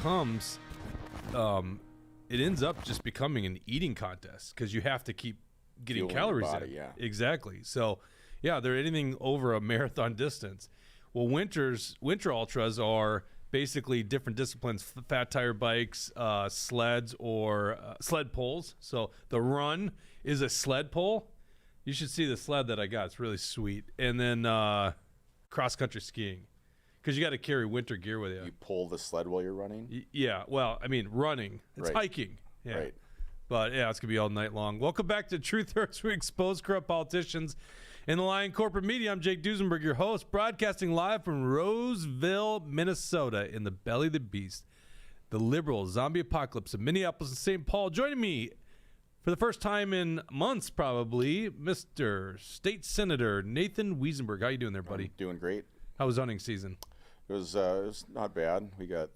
becomes, it ends up just becoming an eating contest because you have to keep getting Fueling calories your body, in. yeah. Exactly. So, yeah, they're anything over a marathon distance. Well, winter ultras are basically different disciplines: fat tire bikes, sleds, or sled poles. So the run is a sled pole. You should see the sled that I got; it's really sweet. And then cross country skiing, because you got to carry winter gear with you. You pull the sled while you're running? Yeah. Well, I mean, running. It's Right. hiking. Yeah. Right. But yeah, it's going to be all night long. Welcome back to Truth Hurts. We expose corrupt politicians in the lying corporate media. I'm Jake Duesenberg, your host, broadcasting live from Roseville, Minnesota, in the belly of the beast, the liberal zombie apocalypse of Minneapolis and St. Paul. Joining me for the first time in months, probably, Mr. State Senator Nathan Wesenberg. How you doing there, buddy? I'm doing great. How was hunting season? It was not bad. We got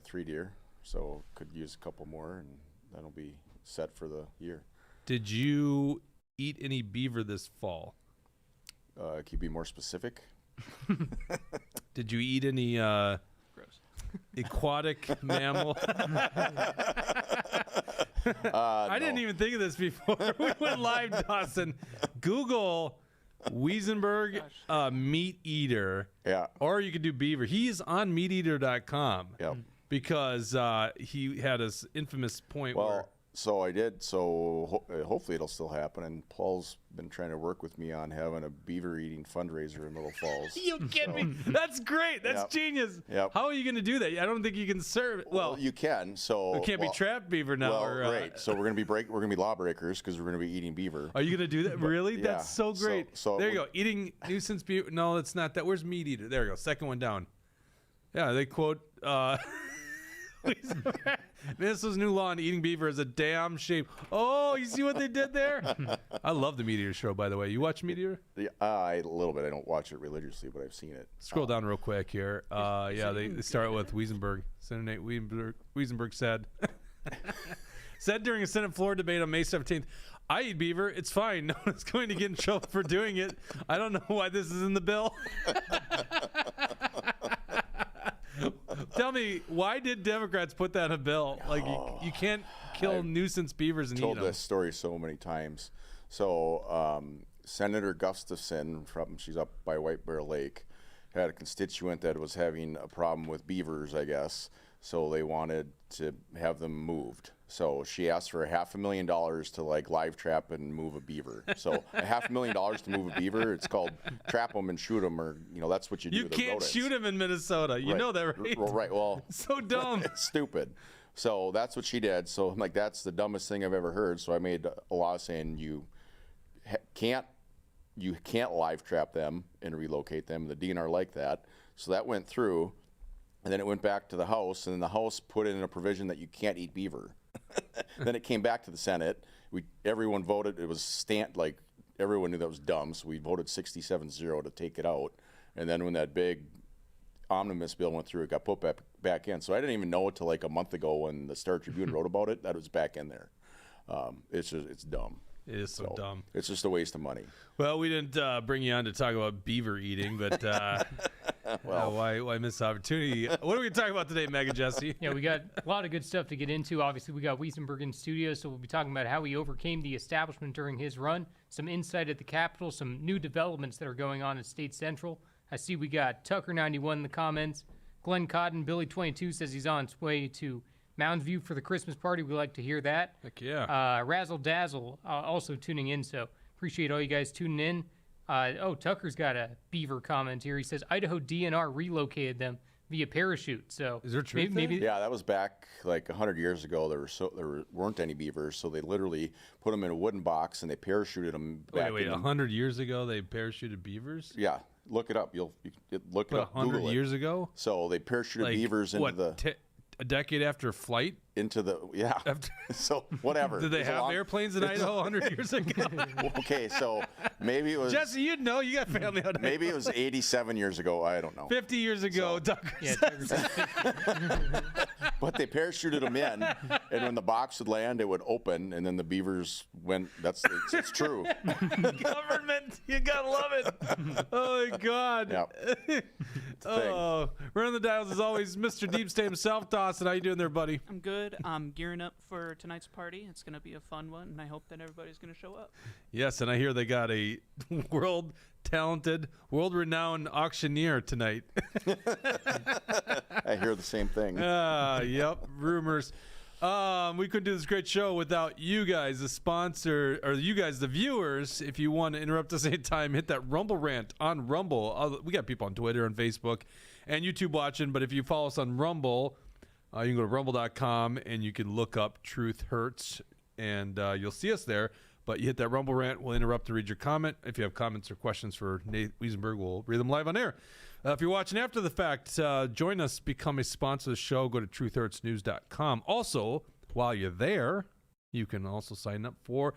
3 deer, so could use a couple more, and that'll be set for the year. Did you eat any beaver this fall? Can you be more specific? Did you eat any aquatic mammal? I didn't even think of this before we went live, Dawson. Google Wesenberg meat eater. Yeah. Or you could do beaver. He's on meateater.com. Yep. Because he had his infamous point where... So I did. So hopefully it'll still happen. And Paul's been trying to work with me on having a beaver eating fundraiser in Little Falls. You kidding me? That's great. That's genius. Yep. How are you going to do that? I don't think you can serve it. Well, you can. So it can't be trapped beaver now. Well, or, right. So we're gonna be lawbreakers because we're gonna be eating beaver. Are you going to do that? Really? Yeah. That's so great. So there you go. Eating nuisance beaver. No, it's not that. Where's meat eater? There you go. Second one down. Yeah, they quote... Minnesota's new law on eating beaver is a damn shame. Oh, you see what they did there? I love the Meat Eater show, by the way. You watch Meat Eater? Yeah, a little bit. I don't watch it religiously, but I've seen it. Scroll down real quick here. Yeah, they start with Wesenberg. Senator Nathan Wesenberg said during a Senate floor debate on May 17th, I eat beaver. It's fine. No one's going to get in trouble for doing it. I don't know why this is in the bill. Tell me, why did Democrats put that in a bill? Like, you can't kill nuisance beavers and eat them. I've told this story so many times. So Senator Gustafson, she's up by White Bear Lake, had a constituent that was having a problem with beavers, I guess. So they wanted to have them moved. So she asked for $500,000 to live trap and move a beaver. So $500,000 to move a beaver, it's called trap them and shoot them, or that's what you do. You can't shoot them in Minnesota. You know that, right? Right. Well, so dumb. It's stupid. So that's what she did. So I'm like, that's the dumbest thing I've ever heard. So I made a law saying you can't live trap them and relocate them. The DNR like that. So that went through. And then it went back to the House, and then the House put in a provision that you can't eat beaver. Then it came back to the Senate. Everyone voted. It was everyone knew that was dumb, so we voted 67-0 to take it out. And then when that big omnibus bill went through, it got put back in. So I didn't even know until a month ago when the Star Tribune wrote about it that it was back in there. It's dumb. It is so dumb. It's just a waste of money. Well, we didn't bring you on to talk about beaver eating, but why miss the opportunity? What are we going to talk about today, Mega Jesse? Yeah, we got a lot of good stuff to get into. Obviously, we got Wesenberg in studio, so we'll be talking about how he overcame the establishment during his run, some insight at the Capitol, some new developments that are going on at State Central. I see we got Tucker91 in the comments. Glenn Cotton, Billy22 says he's on his way to Mounds View for the Christmas party. We like to hear that. Heck yeah. Razzle Dazzle also tuning in, so appreciate all you guys tuning in. Tucker's got a beaver comment here. He says Idaho DNR relocated them via parachute. So is there truth? Maybe yeah, that was back 100 years ago. There weren't any beavers, so they literally put them in a wooden box and they parachuted them back. Wait, 100 years ago they parachuted beavers? Yeah, look it up. You look it up. 100 years ago? So they parachuted beavers into a decade after flight? So whatever. Did they have airplanes in Idaho 100 years ago? Okay, so Maybe it was Jesse, you know, you got family out there. maybe it was 87 years ago. I don't know. 50 years ago, Tucker Yeah, says. But they parachuted them in, and when the box would land, it would open, and then the beavers went. It's true. Government, you gotta love it. Oh my God. Yep. Oh, running the dials as always, Mr. Deep State himself. Dawson, how you doing there, buddy? I'm good. I'm gearing up for tonight's party. It's going to be a fun one, and I hope that everybody's going to show up. Yes, and I hear they got a world-talented, world-renowned auctioneer tonight. I hear the same thing. Yep, rumors. We couldn't do this great show without you guys, the sponsor, or you guys, the viewers. If you want to interrupt us anytime, hit that Rumble rant on Rumble. We got people on Twitter and Facebook and YouTube watching, but if you follow us on Rumble, you can go to rumble.com and you can look up Truth Hurts, and you'll see us there. But you hit that Rumble rant, we'll interrupt to read your comment. If you have comments or questions for Nathan Wesenberg, we'll read them live on air. If you're watching after the fact, join us, become a sponsor of the show. Go to truthhurtsnews.com. Also, while you're there, you can also sign up for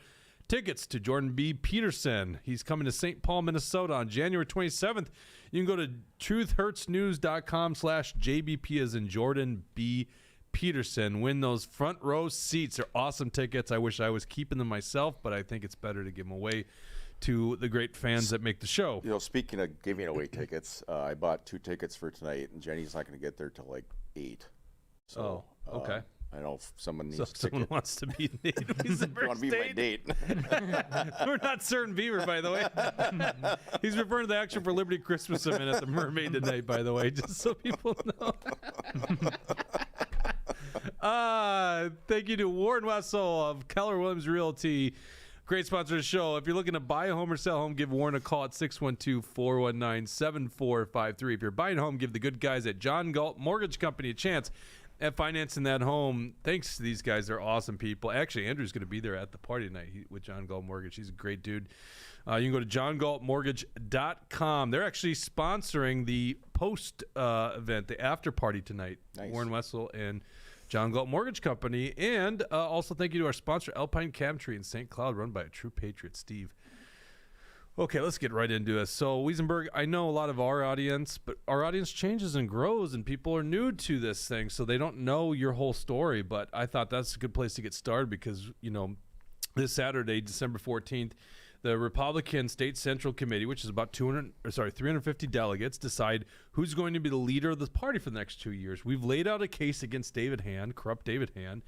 tickets to Jordan B. Peterson. He's coming to St. Paul, Minnesota on January 27th. You can go to truthhurtsnews.com/JBP as in Jordan B. Peterson. Win those front row seats. They're awesome tickets. I wish I was keeping them myself, but I think it's better to give them away to the great fans that make the show. You know, speaking of giving away tickets, I bought 2 tickets for tonight, and Jenny's not going to get there till like 8. So, okay. I know if someone needs So if someone wants to be Nathan Wesenberg's want to be my date. date. We're not certain Beaver, by the way. He's referring to the Action for Liberty Christmas event at the Mermaid tonight, by the way, just so people know. Thank you to Warren Wessel of Keller Williams Realty. Great sponsor of the show. If you're looking to buy a home or sell a home, give Warren a call at 612-419-7453. If you're buying a home, give the good guys at John Galt Mortgage Company a chance at financing that home. Thanks to these guys. They're awesome people. Actually, Andrew's going to be there at the party tonight with John Galt Mortgage. He's a great dude. You can go to johngaltmortgage.com. They're actually sponsoring the post event, the after party tonight. Nice. Warren Wessel and John Galt Mortgage Company. And also thank you to our sponsor, Alpine Cabinetry in St. Cloud, run by a true patriot, Steve. Okay, let's get right into it. So, Wesenberg, I know a lot of our audience, but our audience changes and grows, and people are new to this thing, so they don't know your whole story. But I thought that's a good place to get started because, you know, this Saturday, December 14th, the Republican State Central Committee, which is about 350 delegates, decide who's going to be the leader of the party for the next 2 years. We've laid out a case against David Hand, corrupt David Hand,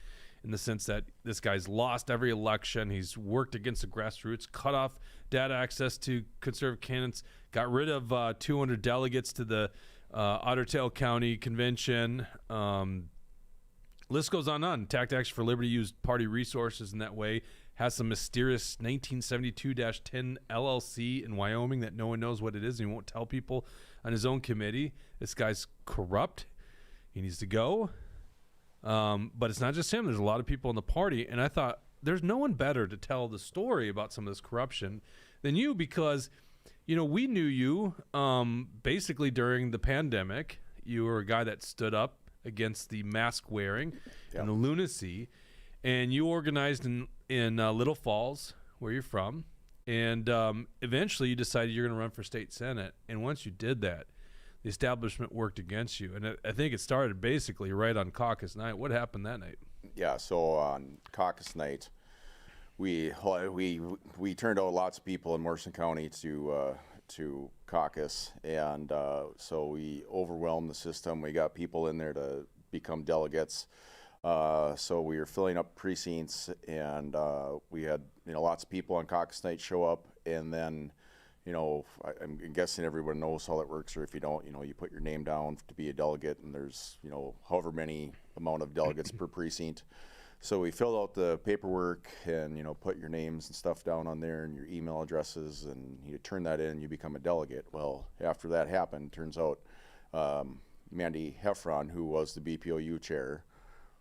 in the sense that this guy's lost every election. He's worked against the grassroots, cut off data access to conservative candidates, got rid of 200 delegates to the Otter Tail County Convention. List goes on. Tact Action for Liberty used party resources in that way. Has some mysterious 1972-10 LLC in Wyoming that no one knows what it is, and he won't tell people on his own committee. This guy's corrupt. He needs to go. But it's not just him. There's a lot of people in the party, and I thought there's no one better to tell the story about some of this corruption than you because, you know, we knew you basically during the pandemic. You were a guy that stood up against the mask wearing and the lunacy, and you organized in Little Falls, where you're from, and eventually you decided you're going to run for state senate. And once you did that, the establishment worked against you, and I think it started basically right on caucus night. What happened that night? Yeah, so on caucus night, we turned out lots of people in Morrison County to caucus, and so we overwhelmed the system. We got people in there to become delegates. So we were filling up precincts, and we had lots of people on caucus night show up, and then I'm guessing everyone knows how that works, or if you don't, you put your name down to be a delegate, and there's however many amount of delegates per precinct. So we filled out the paperwork and put your names and stuff down on there and your email addresses, and you turn that in and you become a delegate. Well, after that happened, turns out Mandy Heffron, who was the BPOU chair,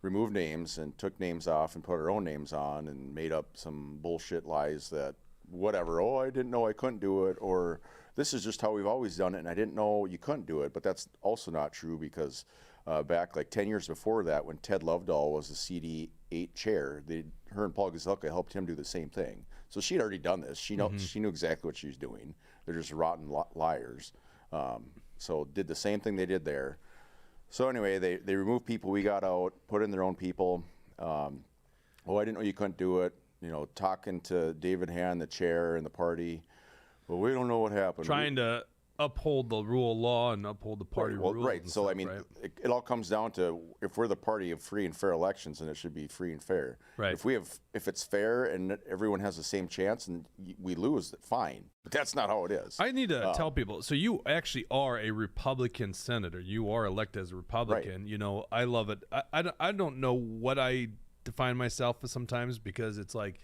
removed names and took names off and put her own names on and made up some bullshit lies that whatever, I didn't know I couldn't do it, or this is just how we've always done it and I didn't know you couldn't do it. But that's also not true because back like 10 years before that, when Ted Lovedahl was the chair, her and Paul Gazelka helped him do the same thing. So she'd already done this. She knew exactly what she was doing. They're just rotten liars. So did the same thing they did there. So anyway, they removed people. We got out, put in their own people. I didn't know you couldn't do it. Talking to David Hand, the chair and the party. Well, we don't know what happened. Trying to uphold the rule of law and uphold the party rules. Right. And So, stuff, I mean, right? it all comes down to if we're the party of free and fair elections, and it should be free and fair. Right. If it's fair and everyone has the same chance and we lose, fine. But that's not how it is. I need to tell people. So you actually are a Republican senator. You are elected as a Republican. Right. I love it. I don't know what I define myself as sometimes, because it's like,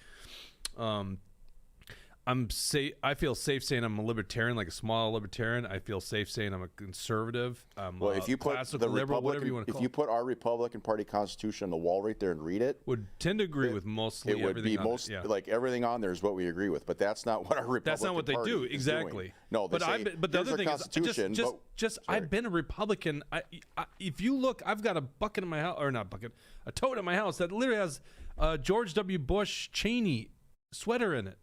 I feel safe saying I'm a libertarian, like a small libertarian. I feel safe saying I'm a conservative. Well, if you put classical the liberal, whatever you Republican, want to if call you it, put our Republican Party Constitution on the wall right there and read it, would tend to agree with mostly it would everything be on most it. Yeah. like everything on there is what we agree with. But that's not what our Republican That's not what they Party do is exactly. doing. No, they say, but the here's other our thing Constitution, is just I've been a Republican. If you look, I've got a bucket in my house, or not bucket, a tote in my house that literally has George W. Bush Cheney sweater in it.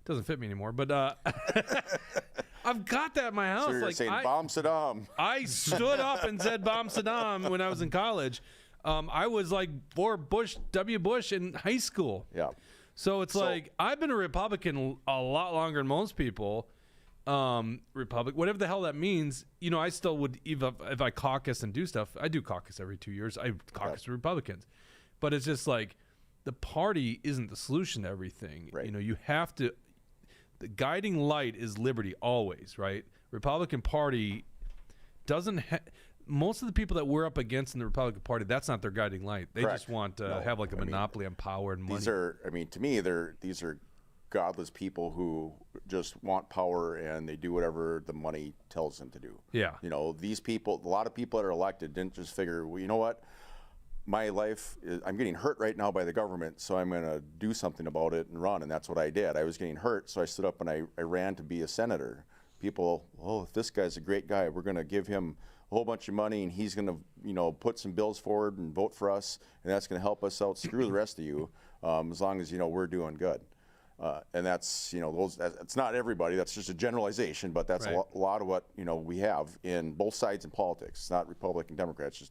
Doesn't fit me anymore, but I've got that in my house. So you're like saying Bomb Saddam. I stood up and said Bomb Saddam when I was in college. I was like for W. Bush in high school. Yeah. So it's like I've been a Republican a lot longer than most people. Whatever the hell that means. I still would, if I caucus and do stuff. I do caucus every 2 years. I caucus with Republicans, but it's just like the party isn't the solution to everything. Right. You have to. The guiding light is liberty always, right? Republican Party doesn't most of the people that we're up against in the Republican Party, that's not their guiding light. They Correct. just want to have like a monopoly on power and money. To me, these are godless people who just want power and they do whatever the money tells them to do. Yeah. These people, a lot of people that are elected didn't just figure, well, you know what? My life I'm getting hurt right now by the government, so I'm going to do something about it and run. And that's what I did. I was getting hurt, so I stood up and I ran to be a senator. People, if this guy's a great guy, we're going to give him a whole bunch of money and he's going to, put some bills forward and vote for us, and that's going to help us out. Screw the rest of you, as long as, we're doing good. And that's, it's not everybody. That's just a generalization, but that's right. a lot of what, we have in both sides in politics. It's not Republican, Democrats,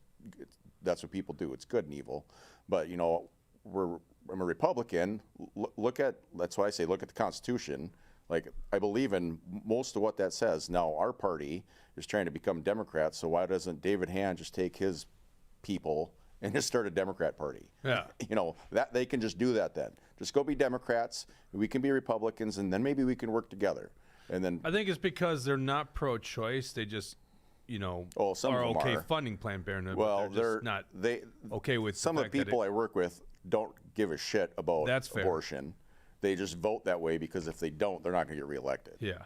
that's what people do. It's good and evil. But, I'm a Republican. That's why I say look at the Constitution. Like, I believe in most of what that says. Now, our party is trying to become Democrats, so why doesn't David Hand just take his people and just start a Democrat party? Yeah. That they can just do that then. Just go be Democrats, we can be Republicans, and then maybe we can work together. And then I think it's because they're not pro-choice. They just some are of them okay are funding Planned Parenthood. Well, but they're just not okay with some of the people I work with don't give a shit about abortion. They just vote that way because if they don't, they're not going to get reelected. Yeah.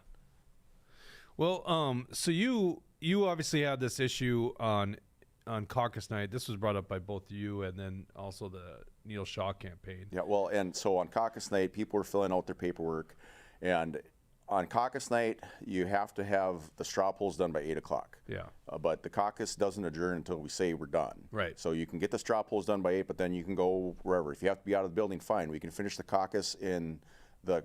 Well, so you obviously had this issue on caucus night. This was brought up by both you and then also the Neil Shaw campaign. Yeah. Well, and so on caucus night, people were filling out their paperwork, and on caucus night, you have to have the straw polls done by 8 o'clock. Yeah. But the caucus doesn't adjourn until we say we're done. Right. So you can get the straw polls done by 8, but then you can go wherever. If you have to be out of the building, fine. We can finish the caucus in the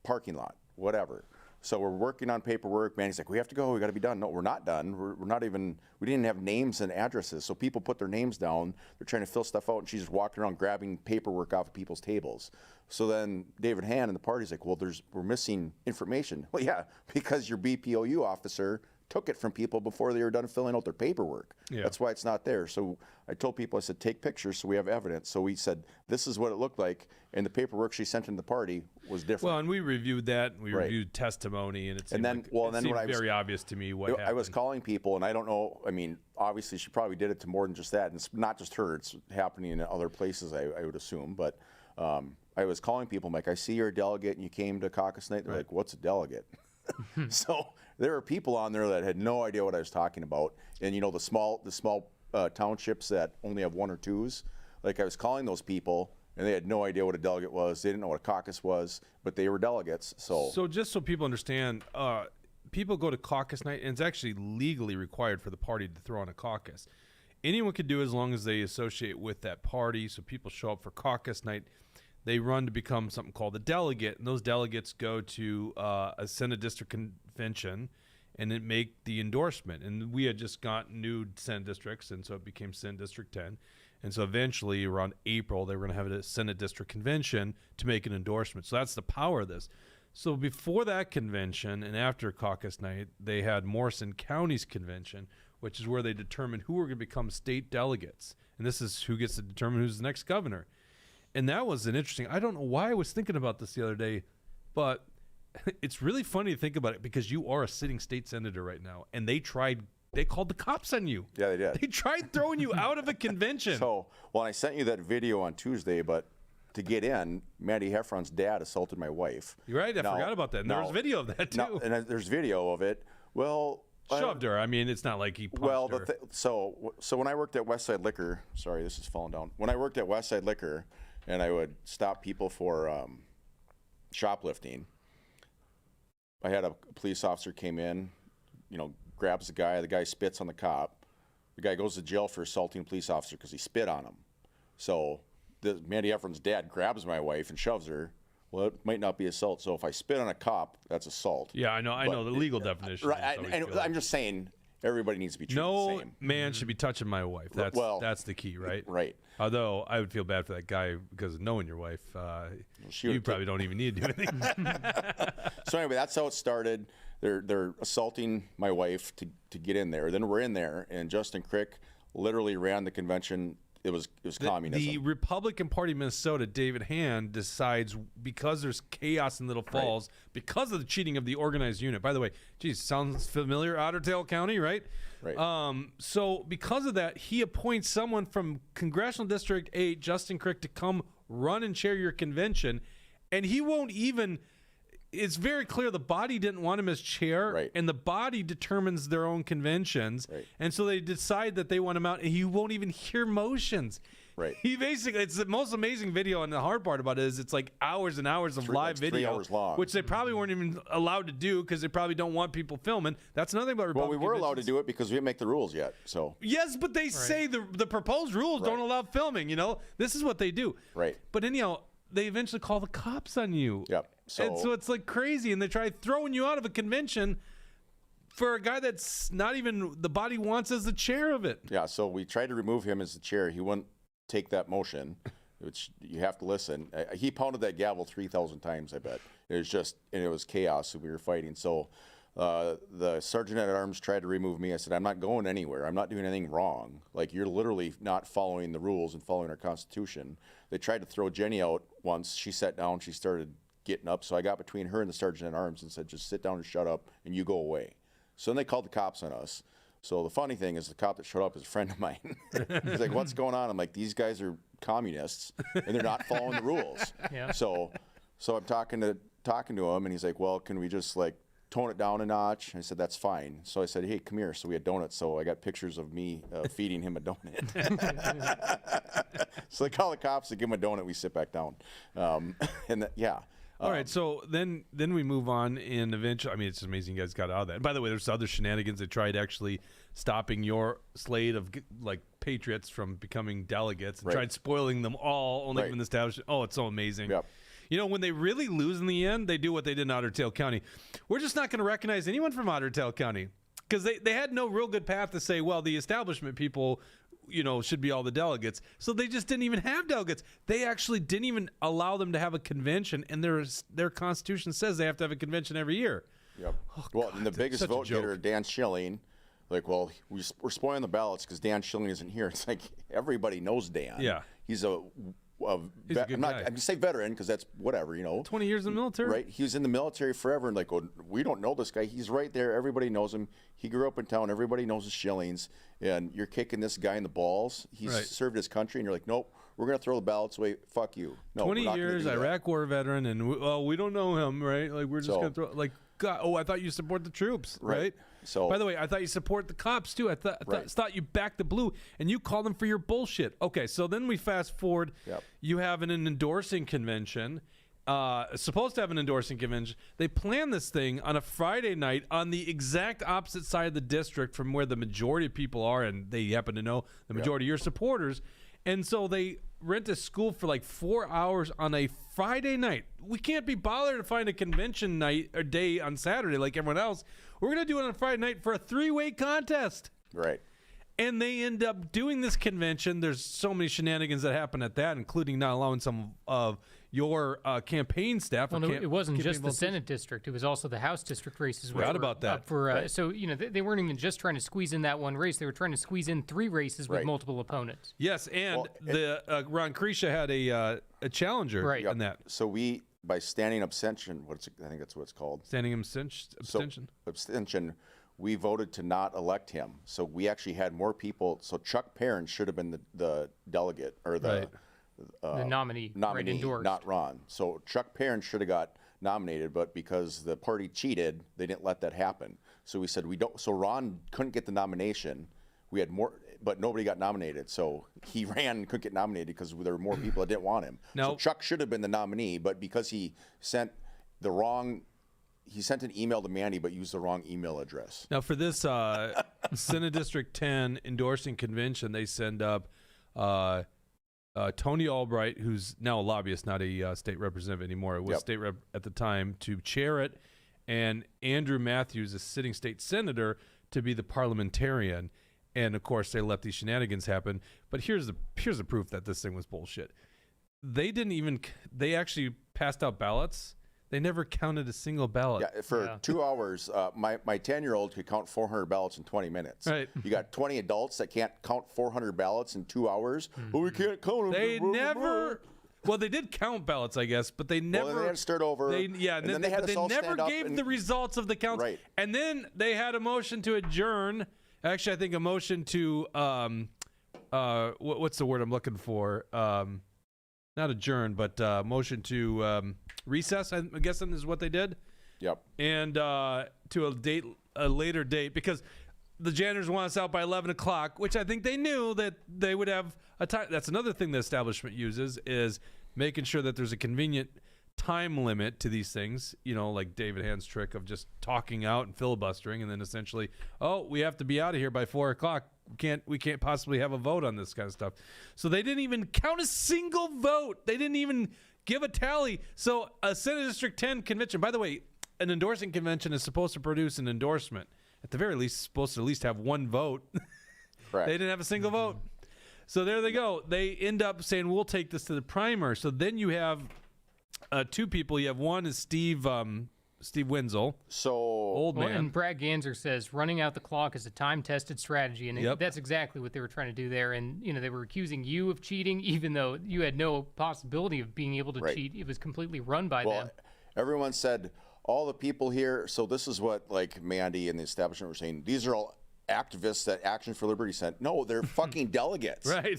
parking lot, whatever. So we're working on paperwork. Manny's like, we have to go. We got to be done. No, we're not done. We're not even. We didn't have names and addresses. So people put their names down. They're trying to fill stuff out, and she's just walking around grabbing paperwork off of people's tables. So then David Hand and the party's like, well, we're missing information. Well, yeah, because your BPOU officer took it from people before they were done filling out their paperwork. Yeah. That's why it's not there. So I told people, I said, take pictures so we have evidence. So we said, this is what it looked like, and the paperwork she sent in the party was different. Well, and we reviewed that. We reviewed testimony, and it seemed, very obvious to me what happened. I was calling people, and I don't know, I mean, obviously she probably did it to more than just that, and it's not just her. It's happening in other places, I would assume. But I was calling people. I'm like, I see you're a delegate, and you came to caucus night. They're like, what's a delegate? So there are people on there that had no idea what I was talking about. And the small townships that only have 1 or 2s, like I was calling those people, and they had no idea what a delegate was. They didn't know what a caucus was, but they were delegates. So just so people understand, people go to caucus night, and it's actually legally required for the party to throw on a caucus. anyone could do as long as they associate with that party. So people show up for caucus night. They run to become something called a delegate, and those delegates go to a Senate district convention and it make the endorsement. And we had just got new Senate districts, and so it became Senate District 10. And so eventually around April, they were going to have a Senate district convention to make an endorsement. So that's the power of this. So before that convention and after caucus night, they had Morrison County's convention, which is where they determine who are going to become state delegates. And this is who gets to determine who's the next governor. And that was an interesting, I don't know why I was thinking about this the other day, but it's really funny to think about it because you are a sitting state senator right now, and they called the cops on you. Yeah, they did. They tried throwing you out of a convention. So, well, I sent you that video on Tuesday, but to get in, Matty Heffron's dad assaulted my wife. You're right. I forgot about that. And there was video of that, too. No, and there's video of it. Well, shoved her. I mean, it's not like he punched her. So when I worked at Westside Liquor, sorry, this is falling down. When I worked at Westside Liquor, and I would stop people for shoplifting, I had a police officer came in, grabs the guy spits on the cop. The guy goes to jail for assaulting a police officer because he spit on him. So Mandy Heffron's dad grabs my wife and shoves her. Well, it might not be assault. So if I spit on a cop, that's assault. Yeah, I know the legal definition. Right, and I'm just saying everybody needs to be treated the same. No man should be touching my wife. That's the key, right? Right. Although I would feel bad for that guy because of knowing your wife. You probably don't even need to do anything. So anyway, that's how it started. They're assaulting my wife to get in there. Then we're in there, and Justin Crick literally ran the convention. It was communism. The Republican Party of Minnesota, David Hand, decides because there's chaos in Little Falls, because of the cheating of the organized unit. By the way, geez, sounds familiar, Otter Tail County, right? Right. So because of that, he appoints someone from Congressional District 8, Justin Crick, to come run and chair your convention, and he won't even. It's very clear the body didn't want him as chair, right, and the body determines their own conventions, right, and so they decide that they want him out, and he won't even hear motions. Right. He basically, it's the most amazing video, and the hard part about it is it's like hours and hours of live video, 3 hours long, which they probably weren't even allowed to do because they probably don't want people filming. That's another thing about Republican Well, we were allowed to do it because we didn't make the rules yet. So yes, but they say the proposed rules don't allow filming. This is what they do. Right. But anyhow, they eventually call the cops on you. Yep. So it's like crazy, and they try throwing you out of a convention for a guy that's not even the body wants as the chair of it. Yeah, so we tried to remove him as the chair. He wouldn't take that motion, which you have to listen. He pounded that gavel 3,000 times, I bet. It was chaos that we were fighting. So the sergeant at arms tried to remove me. I said, I'm not going anywhere. I'm not doing anything wrong. Like, you're literally not following the rules and following our Constitution. They tried to throw Jenny out once. She sat down. She started getting up. So I got between her and the sergeant at arms and said, just sit down and shut up, and you go away. So then they called the cops on us. So the funny thing is the cop that showed up is a friend of mine. He's like, what's going on? I'm like, these guys are communists, and they're not following the rules. Yeah. So I'm talking to him, and he's like, well, can we just tone it down a notch? And I said, that's fine. So I said, hey, come here. So we had donuts. So I got pictures of me feeding him a donut. So they call the cops, they give him a donut, we sit back down. All right, so then we move on, and eventually, I mean, it's amazing you guys got out of that. And by the way, there's other shenanigans. They tried actually stopping your slate of patriots from becoming delegates and tried spoiling them all, only from the establishment. Oh, it's so amazing. Yep. When they really lose in the end, they do what they did in Otter Tail County. We're just not going to recognize anyone from Otter Tail County because they had no real good path to say, well, the establishment people should be all the delegates. So they just didn't even have delegates. They actually didn't even allow them to have a convention, and their Constitution says they have to have a convention every year. Yep. And the biggest vote getter, Dan Schilling, we're spoiling the ballots because Dan Schilling isn't here. It's like everybody knows Dan. Yeah. He's a good I'm going to say veteran because that's whatever, 20 years in the military. Right. He was in the military forever, and we don't know this guy. He's right there. Everybody knows him. He grew up in town. Everybody knows his Schillings. And you're kicking this guy in the balls. He's served his country, and you're like, nope, we're going to throw the ballots away. Fuck you. No, 20 years, Iraq War veteran, and we don't know him, right? We're just going to throw, God, I thought you support the troops, right? So, by the way, I thought you support the cops too. I thought you backed the blue, and you called them for your bullshit. Okay, so then we fast forward. Yep. You have an endorsing convention, supposed to have an endorsing convention. They planned this thing on a Friday night on the exact opposite side of the district from where the majority of people are, and they happen to know the majority of your supporters. And so they rent a school for like 4 hours on a Friday night. We can't be bothered to find a convention night or day on Saturday like everyone else. We're going to do it on a Friday night for a 3-way contest. Right. And they end up doing this convention. There's so many shenanigans that happen at that, including not allowing some of your campaign staff. Well, no, it wasn't just the Senate district. It was also the House district races. Forgot about that. So, they weren't even just trying to squeeze in that one race. They were trying to squeeze in 3 races with multiple opponents. Yes, and Ron Krisha had a challenger in that. So we, by standing abstention, I think that's what it's called. Standing abstention. So, abstention. We voted to not elect him. So we actually had more people. So Chuck Perrin should have been the delegate or the nominee, right, endorsed. Not Ron. So Chuck Perrin should have got nominated, but because the party cheated, they didn't let that happen. So we said we don't. So Ron couldn't get the nomination. We had more, but nobody got nominated. So he ran and couldn't get nominated because there were more people that didn't want him. So Chuck should have been the nominee, but because he sent an email to Mandy, but used the wrong email address. Now, for this Senate District 10 endorsing convention, they send up Tony Albright, who's now a lobbyist, not a state representative anymore. It was state rep at the time, to chair it, and Andrew Matthews, a sitting state senator, to be the parliamentarian. And, of course, they let these shenanigans happen. But here's the proof that this thing was bullshit. They actually passed out ballots. They never counted a single ballot. Yeah, for 2 hours, my 10-year-old could count 400 ballots in 20 minutes. Right. You got 20 adults that can't count 400 ballots in 2 hours. Well, we can't count them. They never. Well, they did count ballots, I guess, but they never. Well, then they had to start over. And then they never gave the results of the counts. Right. And then they had a motion to adjourn. Actually, I think a motion to what's the word I'm looking for? Not adjourn, but motion to recess, I'm guessing is what they did. Yep. And to a later date, because the janitors want us out by 11 o'clock, which I think they knew that they would have a time. That's another thing the establishment uses, is making sure that there's a convenient time limit to these things, like David Hand's trick of just talking out and filibustering, and then essentially, we have to be out of here by 4 o'clock. We can't possibly have a vote on this kind of stuff. So they didn't even count a single vote. They didn't even give a tally. So a Senate District 10 convention, by the way, an endorsing convention is supposed to produce an endorsement. At the very least, supposed to at least have one vote. Correct. They didn't have a single vote. So there they go. They end up saying, we'll take this to the primary. So then you have 2 people. You have one is Steve Wenzel. So old man. And Brad Ganser says running out the clock is a time-tested strategy, and that's exactly what they were trying to do there. And they were accusing you of cheating, even though you had no possibility of being able to cheat. It was completely run by them. Everyone said all the people here. So this is what Mandy and the establishment were saying. These are all activists that Action for Liberty sent. No, they're fucking delegates. Right.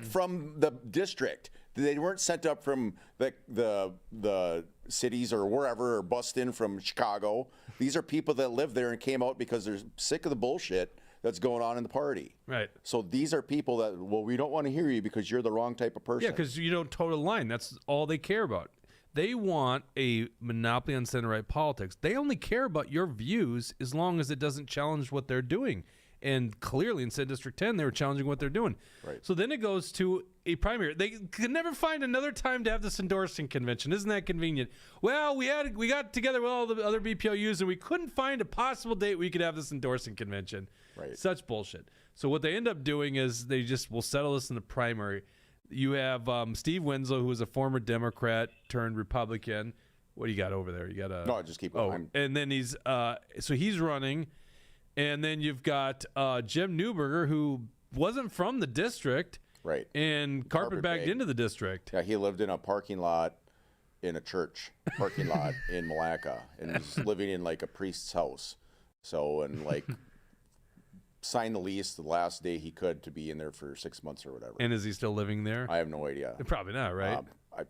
From the district. They weren't sent up from the cities or wherever, or bussed in from Chicago. These are people that live there and came out because they're sick of the bullshit that's going on in the party. Right. So these are people that, we don't want to hear you because you're the wrong type of person. Yeah, because you don't toe the line. That's all they care about. They want a monopoly on center-right politics. They only care about your views as long as it doesn't challenge what they're doing. And clearly in Senate District 10, they were challenging what they're doing. Right. So then it goes to a primary. They could never find another time to have this endorsing convention. Isn't that convenient? Well, we got together with all the other BPOUs, and we couldn't find a possible date we could have this endorsing convention. Right. Such bullshit. So what they end up doing is they just will settle this in the primary. You have Steve Wenzel, who is a former Democrat turned Republican. What do you got over there? You got a No, just keep going. And then he's running. And then you've got Jim Newberger, who wasn't from the district, right, and carpetbagged into the district. Yeah, he lived in a parking lot in a church parking lot in Malacca, and was living in a priest's house. So, and signed the lease the last day he could to be in there for 6 months or whatever. And is he still living there? I have no idea. Probably not, right? I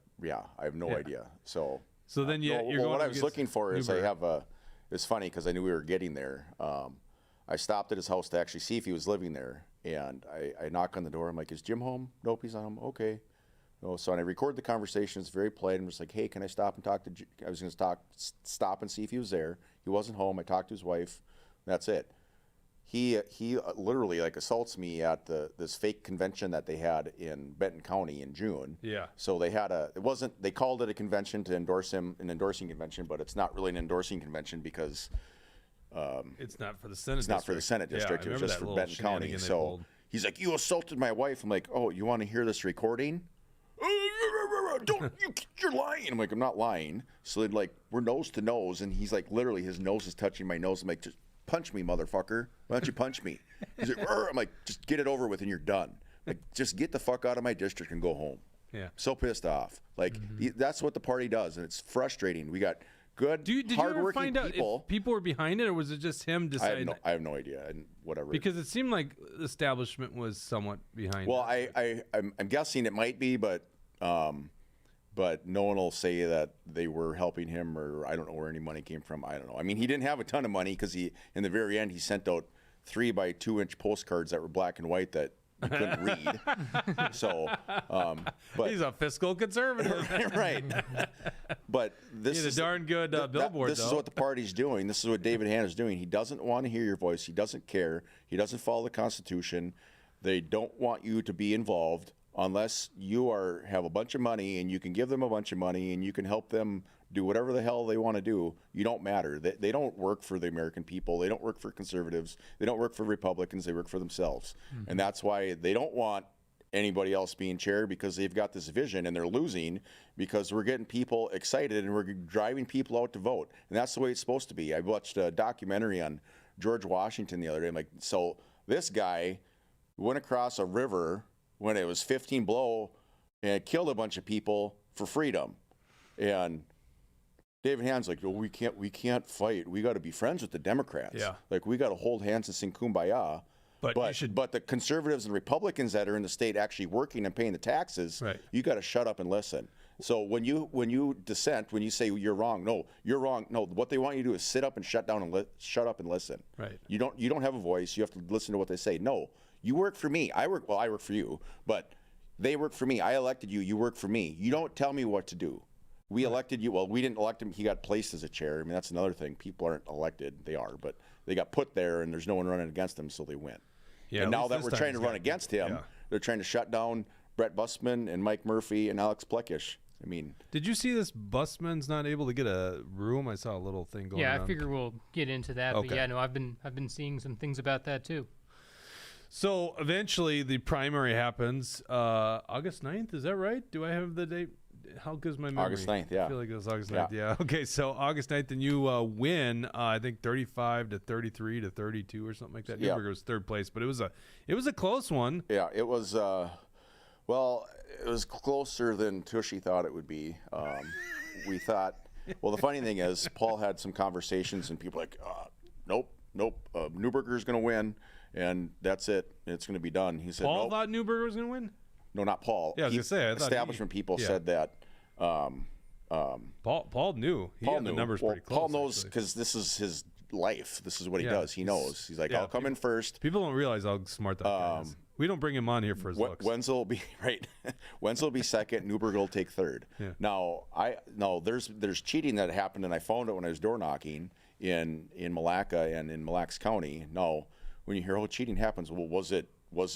have no idea. So then you're going. What I was looking for is it's funny because I knew we were getting there. I stopped at his house to actually see if he was living there, and I knock on the door. I'm like, "Is Jim home?" Nope, he's not home. Okay. So I record the conversation. It's very polite. I'm just like, hey, can I stop and talk to? I was going to stop and see if he was there. He wasn't home. I talked to his wife. That's it. He literally like assaults me at this fake convention that they had in Benton County in June. Yeah. So they had they called it a convention to endorse him, an endorsing convention, but it's not really an endorsing convention because it's not for the Senate. it's not for the Senate district. Yeah, it was just for Benton County. So pulled. he's like, you assaulted my wife. I'm like, oh, you want to hear this recording? You're lying. I'm like, I'm not lying. So like we're nose to nose, and he's like, literally, his nose is touching my nose. I'm like, just punch me, motherfucker. Why don't you punch me? He's like, I'm like, just get it over with and you're done. Like, just get the fuck out of my district and go home. Yeah. So pissed off. Like, that's what the party does, and it's frustrating. We got good, Did you ever hardworking find out people. if people were behind it, or was it just him deciding? I have no idea, and whatever. Because it seemed like the establishment was somewhat behind Well, it. I'm guessing it might be, but no one will say that they were helping him, or I don't know where any money came from. I don't know. I mean, he didn't have a ton of money because in the very end, he sent out 3 by 2 inch postcards that were black and white that you couldn't read. So, but He's a fiscal conservative. right. But this He had a is darn good billboard, This is though. what the party's doing. This is what David Hanna's doing. He doesn't want to hear your voice. He doesn't care. He doesn't follow the Constitution. They don't want you to be involved unless you have a bunch of money and you can give them a bunch of money and you can help them do whatever the hell they want to do. You don't matter. They don't work for the American people. They don't work for conservatives. They don't work for Republicans. They work for themselves. And that's why they don't want anybody else being chair, because they've got this vision and they're losing because we're getting people excited and we're driving people out to vote. And that's the way it's supposed to be. I watched a documentary on George Washington the other day. I'm like, so this guy went across a river when it was 15 below and killed a bunch of people for freedom. And David Hand's like, oh, we can't fight. We got to be friends with the Democrats. Yeah. Like, we got to hold hands and sing kumbaya. But you should- but the conservatives and Republicans that are in the state actually working and paying the taxes, Right. you got to shut up and listen. So when you dissent, when you say you're wrong, no, you're wrong. No, what they want you to do is sit up and shut down and shut up and listen. Right. You don't have a voice. You have to listen to what they say. No, you work for me. I work for you, but they work for me. I elected you. You work for me. You don't tell me what to do. We elected you. Well, we didn't elect him. He got placed as a chair. I mean, that's another thing. People aren't elected. They are, but they got put there, and there's no one running against them, so they win. Yeah, and at now least that this we're time trying to he's run got- against him, yeah. they're trying to shut down Brett Busman and Mike Murphy and Alex Plekish. I mean, Did you see this busman's not able to get a room? I saw a little thing going on. Yeah, I figure we'll get into that. Okay. But yeah, no, I've been seeing some things about that too. So eventually the primary happens August 9th. Is that right? Do I have the date? How good's my memory? August 9th, yeah. I feel like it was August Yeah. 9th. Yeah. Okay, so August 9th, and you win, I think 35 to 33 to 32 or something like that. Yeah. Newberger was third place, but it was a close one. yeah, it was. Well, it was closer than Tushy thought it would be. We thought. Well, the funny thing is, Paul had some conversations, and people were like, nope. Newberger's going to win, and that's it. It's going to be done. He said, Paul nope. thought Newberger was going to win? No, not Paul. Yeah, I was gonna say, I thought establishment people yeah. said that. Paul knew. He Paul had knew. the numbers Well, pretty close. Paul knows actually. because this is his life. This is what he Yeah, does. He knows. He's like, yeah, I'll come in first. People don't realize how smart that guy is. We don't bring him on here for his looks. Wenzel will be right. Wenzel will be second. Newberg will take third. Yeah. Now, there's cheating that happened, and I found it when I was door knocking in Malacca and in Mille Lacs County. Now, when you hear cheating happens, well, was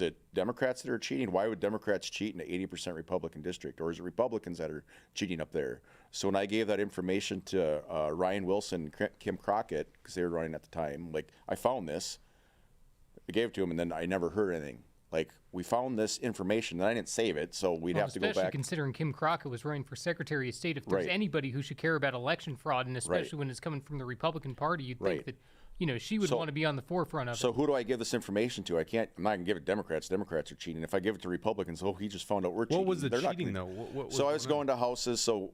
it Democrats that are cheating? Why would Democrats cheat in an 80% Republican district, or is it Republicans that are cheating up there? So when I gave that information to Ryan Wilson, and Kim Crockett, because they were running at the time, like, I found this, I gave it to him, and then I never heard anything. Like, we found this information, and I didn't save it, so we'd have to go Especially back. considering Kim Crockett was running for Secretary of State. If there's Right. anybody who should care about election fraud, and especially when it's coming from the Republican Party, you'd think Right. that, she would So- want to be on the forefront of it. So who do I give this information to? I'm not going to give it to Democrats. Democrats are cheating. If I give it to Republicans, he just found out we're cheating. What was the They're not cheating, gonna- though? What So I was going on? going to houses. So,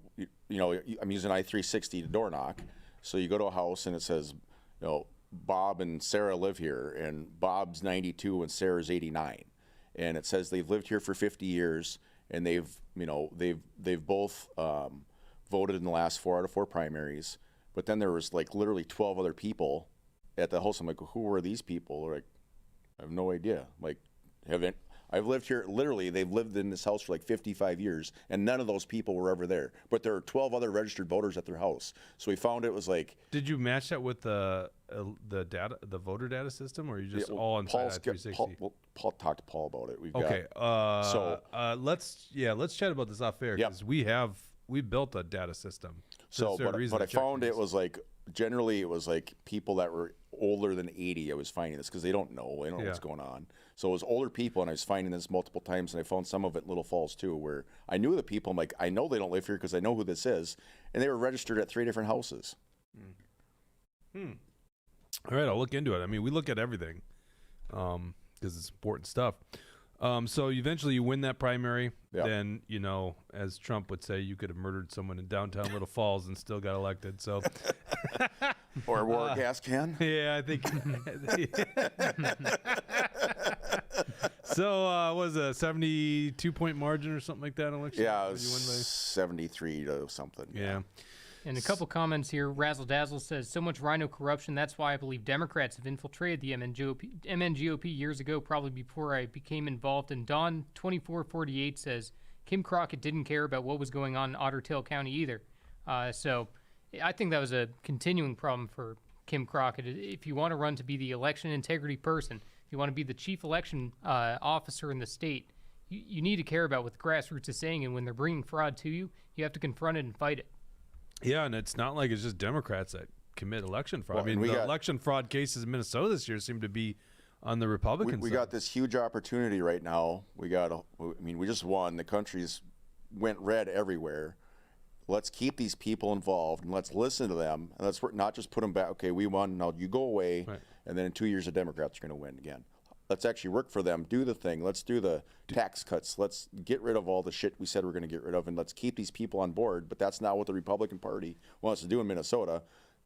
I'm using I-360 to door knock. So you go to a house, and it says, Bob and Sarah live here, and Bob's 92 and Sarah's 89. And it says they've lived here for 50 years, and they've both voted in the last 4 out of 4 primaries. But then there was like literally 12 other people at the house. I'm like, who were these people? They're like, I have no idea. Like, I've lived here, literally, they've lived in this house for like 55 years, and none of those people were ever there. But there are 12 other registered voters at their house. So we found it was like... Did you match that with the voter data system, or are you just all on Paul's I-360? Paul talked to Paul about it. We've Okay. Let's chat about this off air, Yep. because we built a data system. So, is there a reason but I to check found these? it was like, generally it was like people that were older than 80. I was finding this because they don't know what's going on. So it was older people, and I was finding this multiple times, and I found some of it in Little Falls too, where I knew the people. I'm like, I know they don't live here because I know who this is, and they were registered at 3 different houses. All right, I'll look into it. I mean, we look at everything because it's important stuff. So eventually you win that primary. Yep. Then, as Trump would say, you could have murdered someone in downtown Little Falls and still got elected. So, Or wore a gas can. yeah, I think. So, was a 72-point margin or something like that election? Yeah, it Did you win by- was 73 to something. Yeah. And a couple comments here. Razzle Dazzle says, so much rhino corruption. That's why I believe Democrats have infiltrated the MNGOP years ago, probably before I became involved. And Don2448 says, Kim Crockett didn't care about what was going on in Otter Tail County either. So I think that was a continuing problem for Kim Crockett. If you want to run to be the election integrity person, if you want to be the chief election officer in the state, you need to care about what the grassroots is saying. And when they're bringing fraud to you, you have to confront it and fight it. Yeah, and it's not like it's just Democrats that commit election fraud. Well, I mean, the election fraud cases in Minnesota this year seem to be on the Republican We side. got this huge opportunity right now. We just won. The country's went red everywhere. Let's keep these people involved, and let's listen to them, and let's not just put them back. Okay, we won. Now you go away, Right. And then in 2 years the Democrats are going to win again. Let's actually work for them. Do the thing. Let's do the tax cuts. Let's get rid of all the shit we said we're going to get rid of, and let's keep these people on board. But that's not what the Republican Party wants to do in Minnesota.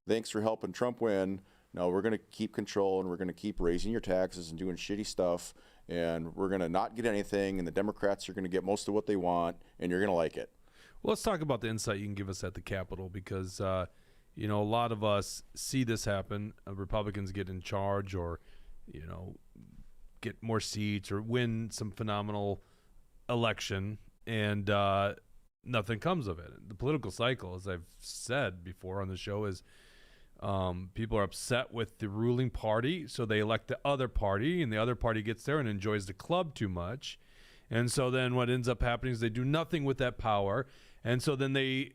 Thanks for helping Trump win. No, we're going to keep control, and we're going to keep raising your taxes and doing shitty stuff, and we're going to not get anything, and the Democrats are going to get most of what they want, and you're going to like it. Well, let's talk about the insight you can give us at the Capitol, because a lot of us see this happen. Republicans get in charge, or get more seats, or win some phenomenal election, and nothing comes of it. The political cycle, as I've said before on the show, is people are upset with the ruling party, so they elect the other party, and the other party gets there and enjoys the club too much. And so then what ends up happening is they do nothing with that power. And so then the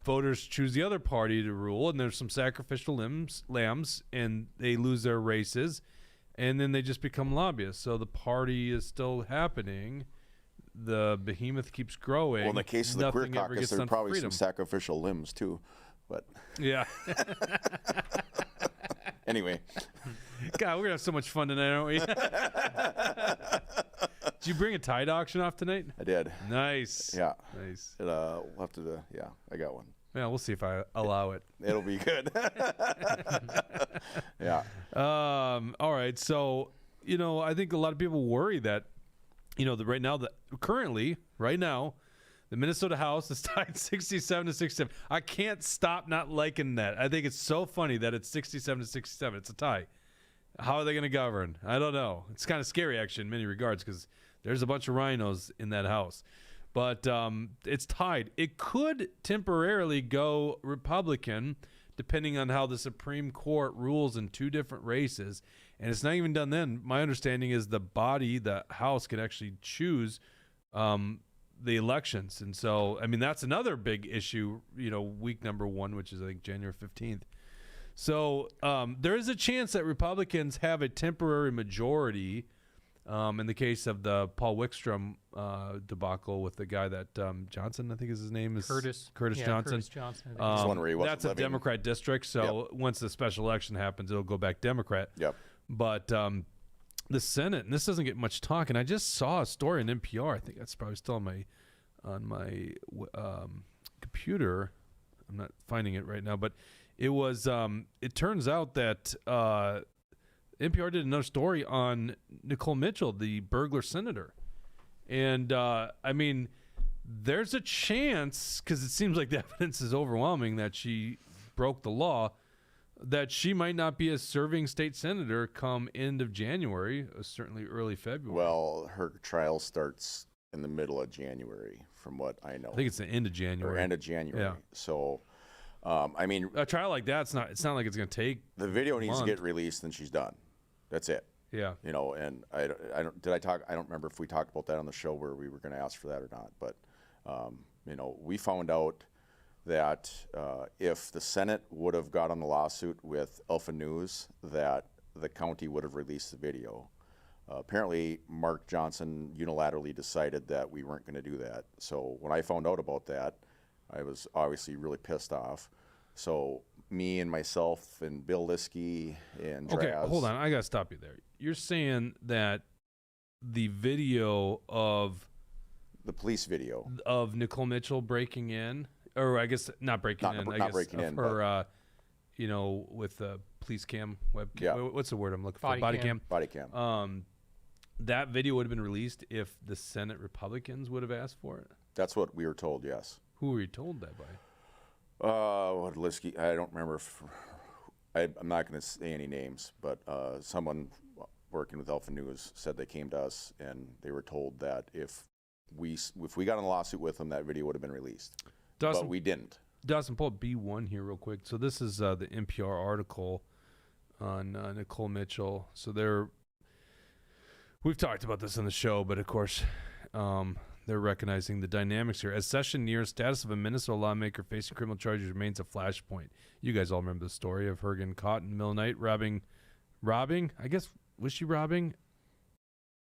voters choose the other party to rule, and there's some sacrificial lambs, and they lose their races, and then they just become lobbyists. So the party is still happening. The behemoth keeps growing. Well, in the case of the Queer Nothing ever Caucus, gets there are done for probably freedom. some sacrificial limbs too. But Yeah. anyway, God, we're going to have so much fun tonight, aren't we? Did you bring a tide auction off tonight? I did. Nice. Yeah. Nice. We'll have to. Yeah, I got one. Yeah, we'll see if I allow it. It'll be good. Yeah. All right. So, I think a lot of people worry that, right now, the Minnesota House is tied 67 to 67. I can't stop not liking that. I think it's so funny that it's 67 to 67. It's a tie. How are they going to govern? I don't know. It's kind of scary, actually, in many regards, because there's a bunch of rhinos in that house. But it's tied. It could temporarily go Republican, depending on how the Supreme Court rules in two different races. And it's not even done then. My understanding is the House, can actually choose the elections. And so, that's another big issue, week number 1, which is, I think, January 15th. So there is a chance that Republicans have a temporary majority in the case of the Paul Wickstrom debacle with the guy that Johnson, I think is his name, is Curtis Johnson. Curtis Johnson. I think. That's the one where he wasn't That's a living. Democrat district, so once the special election happens, it'll go back Democrat. Yep. But the Senate, and this doesn't get much talk, and I just saw a story in NPR. I think that's probably still on my computer. I'm not finding it right now, but it was. It turns out that NPR did another story on Nicole Mitchell, the burglar senator, and there's a chance, because it seems like the evidence is overwhelming, that she broke the law. that she might not be a serving state senator come end of January, certainly early February. Well, her trial starts in the middle of January, from what I know. I think it's the end of January. Or end of January. Yeah. So, I mean, a trial like that, it's not like it's going to take the video needs to month. get released, and she's done. That's it. Yeah. You know, and I don't remember if we talked about that on the show where we were going to ask for that or not. But, you know, we found out that if the Senate would have got on the lawsuit with Alpha News, that the county would have released the video. Apparently, Mark Johnson unilaterally decided that we weren't going to do that. So when I found out about that, I was obviously really pissed off. So me and myself and Bill Liskey and Draz. Okay, hold on. I got to stop you there. You're saying that the video of the police video of Nicole Mitchell breaking in, or I guess not breaking in, I guess breaking in, her, you know, with the police cam webcam. Yeah. What's the word I'm looking for? Body cam. body cam. That video would have been released if the Senate Republicans would have asked for it. That's what we were told. Yes. Who were you told that by? What Liskey? I don't remember. I'm not going to say any names, but someone working with Alpha News said they came to us and they were told that if we got in a lawsuit with them, that video would have been released. But we didn't. Dawson, pull up B1 here real quick. So this is the NPR article on Nicole Mitchell. So we've talked about this on the show, but of course, they're recognizing the dynamics here. As session nears, status of a Minnesota lawmaker facing criminal charges remains a flashpoint. You guys all remember the story of her getting caught in the middle of the night robbing. I guess, was she robbing?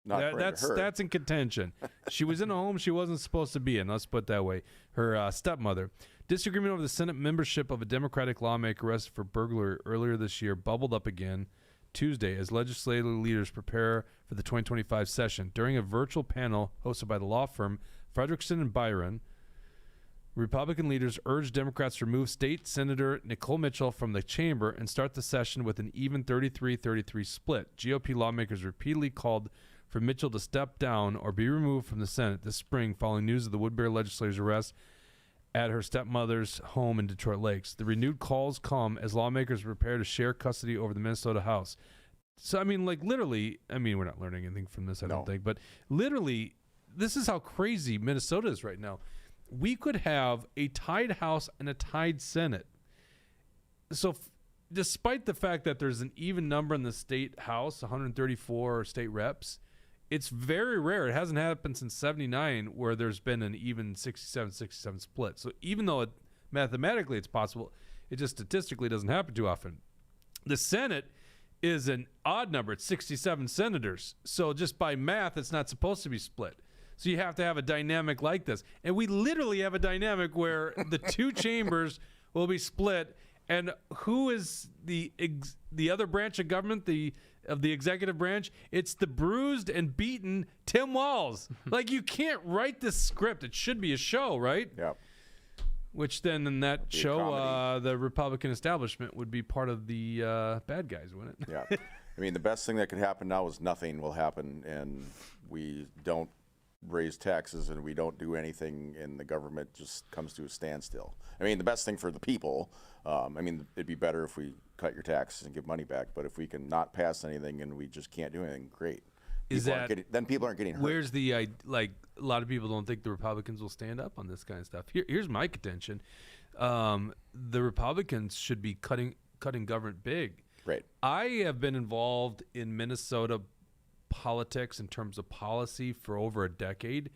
That's in contention. She was in a home she wasn't supposed to be in. Let's put it that way. Her stepmother. Disagreement over the Senate membership of a Democratic lawmaker arrested for burglary earlier this year bubbled up again Tuesday as legislative leaders prepare for the 2025 session. During a virtual panel hosted by the law firm Frederickson and Byron, Republican leaders urged Democrats to remove State Senator Nicole Mitchell from the chamber and start the session with an even 33-33 split. GOP lawmakers repeatedly called for Mitchell to step down or be removed from the Senate this spring following news of the Woodbury legislator's arrest at her stepmother's home in Detroit Lakes. The renewed calls come as lawmakers prepare to share custody over the Minnesota House. So, I mean, like literally, I mean, we're not learning anything from this, I don't think, but literally, this is how crazy Minnesota is right now. We could have a tied House and a tied Senate. So despite the fact that there's an even number in the state House, 134 state reps, it's very rare. It hasn't happened since 79 where there's been an even 67-67 split. So even though mathematically it's possible, it just statistically doesn't happen too often. The Senate is an odd number. It's 67 senators. So just by math, it's not supposed to be split. So you have to have a dynamic like this. And we literally have a dynamic where the two chambers will be split. And who is the other branch of government, of the executive branch? It's the bruised and beaten Tim Walz. Like, you can't write this script. It should be a show, right? Yeah. Which then in that show, the Republican establishment would be part of the bad guys, wouldn't it? Yeah. I mean, the best thing that could happen now is nothing will happen, and we don't raise taxes and we don't do anything, and the government just comes to a standstill. I mean, the best thing for the people, I mean, it'd be better if we cut your taxes and give money back, but if we can not pass anything and we just can't do anything, great. Then people aren't getting hurt. Where's the, like, a lot of people don't think the Republicans will stand up on this kind of stuff. Here's my contention. The Republicans should be cutting government big. Right. I have been involved in Minnesota politics in terms of policy for over a decade.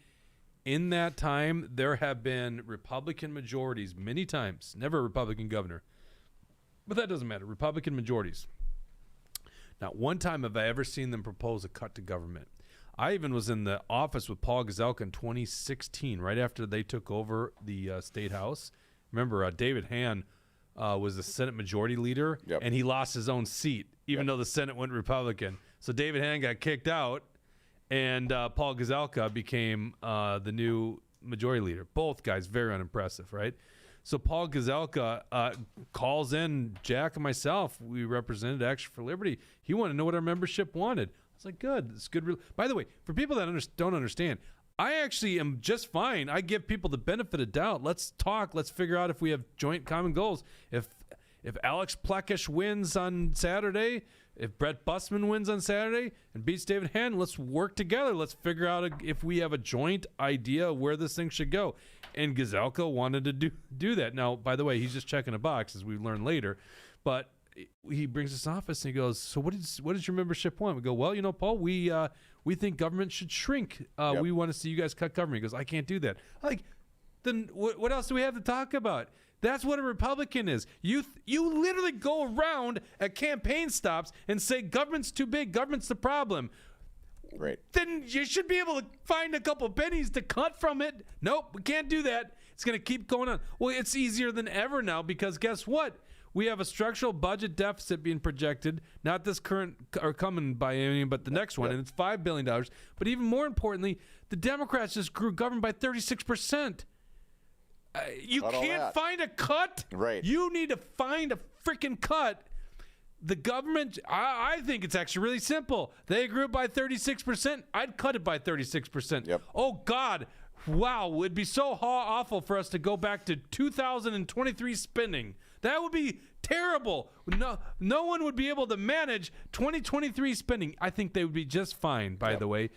In that time, there have been Republican majorities many times, never a Republican governor, but that doesn't matter. Republican majorities. Not one time have I ever seen them propose a cut to government. I even was in the office with Paul Gazelka in 2016, right after they took over the state house. Remember, David Hann was the Senate majority leader, and he lost his own seat, even though the Senate went Republican. So David Hann got kicked out, and Paul Gazelka became the new majority leader. Both guys very unimpressive, right? So Paul Gazelka calls in Jack and myself. We represented Action for Liberty. He wanted to know what our membership wanted. I was like, good. It's good. By the way, for people that don't understand, I actually am just fine. I give people the benefit of doubt. Let's talk. Let's figure out if we have joint common goals. If If Alex Plekish wins on Saturday, if Brett Bussman wins on Saturday and beats David Hand, let's work together. Let's figure out if we have a joint idea of where this thing should go. And Gazelka wanted to do that. Now, by the way, he's just checking a box, as we learn later. But he brings us office and he goes, so what does your membership want? We go, well, Paul, we think government should shrink. We want to see you guys cut government. He goes, I can't do that. Then what else do we have to talk about? That's what a Republican is. You literally go around at campaign stops and say government's too big, government's the problem. Right. Then you should be able to find a couple pennies to cut from it. Nope, we can't do that. It's going to keep going on. Well, it's easier than ever now because guess what? We have a structural budget deficit being projected, not this current or coming biennium, but the next one, and it's $5 billion. But even more importantly, the Democrats just grew government by 36%. You can't find a cut. Right. You need to find a freaking cut. The government, I think it's actually really simple. They grew it by 36%. I'd cut it by 36%. Yep. Oh, God. Wow. It'd be so awful for us to go back to 2023 spending. That would be terrible. No one would be able to manage 2023 spending. I think they would be just fine, by the way.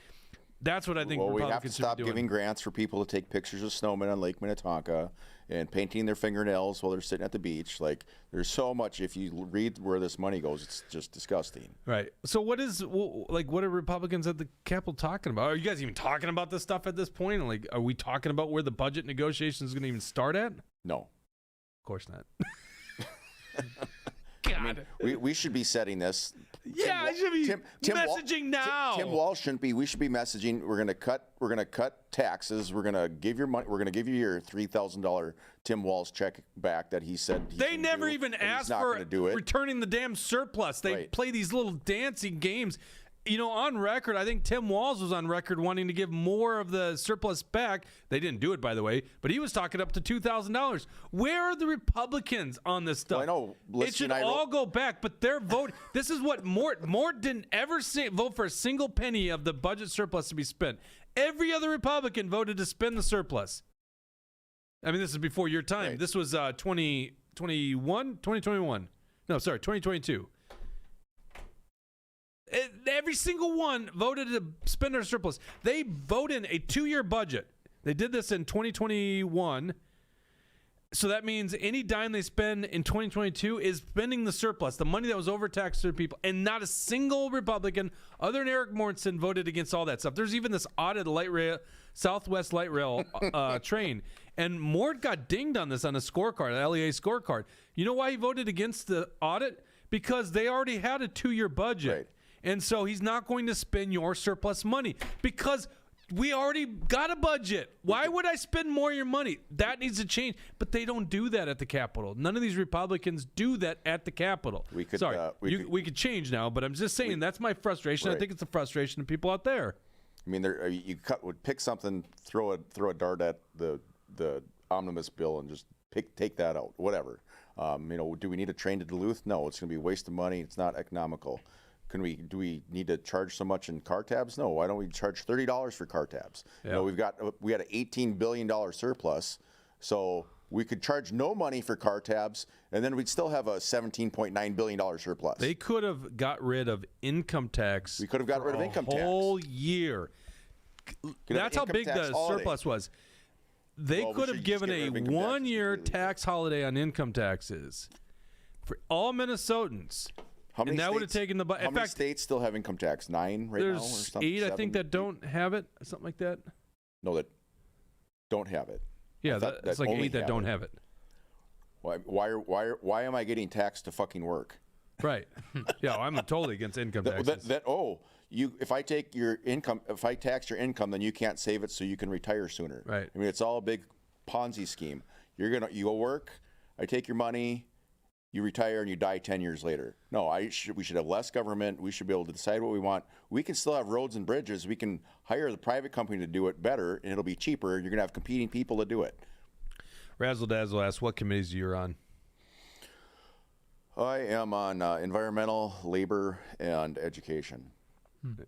That's what I think we Republicans have to should be stop doing. giving grants for people to take pictures of snowmen on Lake Minnetonka and painting their fingernails while they're sitting at the beach. There's so much. If you read where this money goes, it's just disgusting. Right. So what are Republicans at the Capitol talking about? Are you guys even talking about this stuff at this point? Are we talking about where the budget negotiations is going to even start at? No. Of course not. God. We should be setting this. Yeah, I should be messaging now. Tim Walsh shouldn't be. We should be messaging. We're gonna cut taxes. We're gonna give your money. We're gonna give you your $3,000 Tim Walsh check back that he said they never even asked for returning the damn surplus. They play these little dancing games. On record, I think Tim Walz was on record wanting to give more of the surplus back. They didn't do it, by the way, but he was talking up to $2,000. Where are the Republicans on this stuff? Well, I know. It should all go back, but their vote. This is what Mort didn't ever vote for a single penny of the budget surplus to be spent. Every other Republican voted to spend the surplus. I mean, this is before your time. Right. This was 2021. No, sorry, 2022. Every single one voted to spend their surplus. They voted in a 2-year budget. They did this in 2021. So that means any dime they spend in 2022 is spending the surplus, the money that was overtaxed to the people. And not a single Republican, other than Eric Mortensen, voted against all that stuff. There's even this audit of Southwest Light Rail train. And Mort got dinged on this on a scorecard, an LEA scorecard. You know why he voted against the audit? Because they already had a 2-year budget. Right. And so he's not going to spend your surplus money because we already got a budget. Why would I spend more of your money? That needs to change. But they don't do that at the Capitol. None of these Republicans do that at the Capitol. We could change now, but I'm just saying that's my frustration. Right. I think it's the frustration of people out there. I mean, would pick something, throw a dart at the omnibus bill and just take that out, whatever. Do we need a train to Duluth? No, it's going to be a waste of money. It's not economical. Do we need to charge so much in car tabs? No. Why don't we charge $30 for car tabs? Yeah. We had an $18 billion surplus, so we could charge no money for car tabs, and then we'd still have a $17.9 billion surplus. They could have got rid of income tax. We could have got rid of income tax. Whole year. That's how big the surplus was. They could have given a 1-year tax holiday on income taxes for all Minnesotans. And that would have taken the. How many states still have income tax? 9 right now, or there's something? 8, I think, that don't have it, something like that. No, that don't have it. Yeah, it's like 8 that don't have it. Why am I getting taxed to fucking work? Right. Yeah, I'm totally against income taxes. If I take your income, if I tax your income, then you can't save it so you can retire sooner. Right. I mean, it's all a big Ponzi scheme. You go work, I take your money. You retire and you die 10 years later. No, we should have less government. We should be able to decide what we want. We can still have roads and bridges. We can hire the private company to do it better, and it'll be cheaper. You're going to have competing people to do it. Razzle Dazzle asks, what committees you're on? I am on environmental, labor, and education.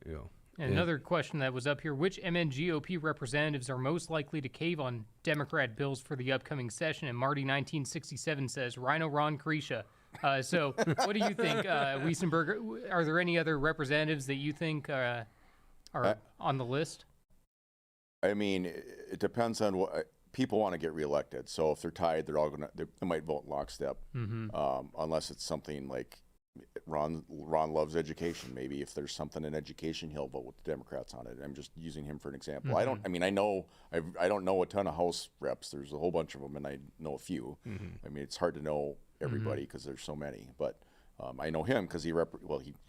Yeah. And another question that was up here, which MNGOP representatives are most likely to cave on Democrat bills for the upcoming session? And Marty 1967 says, Rhino Ron Krisha. So what do you think, Wesenberg? Are there any other representatives that you think are on the list? I mean, it depends on what people want to get reelected. So if they're tied, they might vote in lockstep, unless it's something like Ron loves education. Maybe if there's something in education, he'll vote with the Democrats on it. I'm just using him for an example. I don't know a ton of House reps. There's a whole bunch of them, and I know a few. I mean, it's hard to know everybody because there's so many. But I know him because he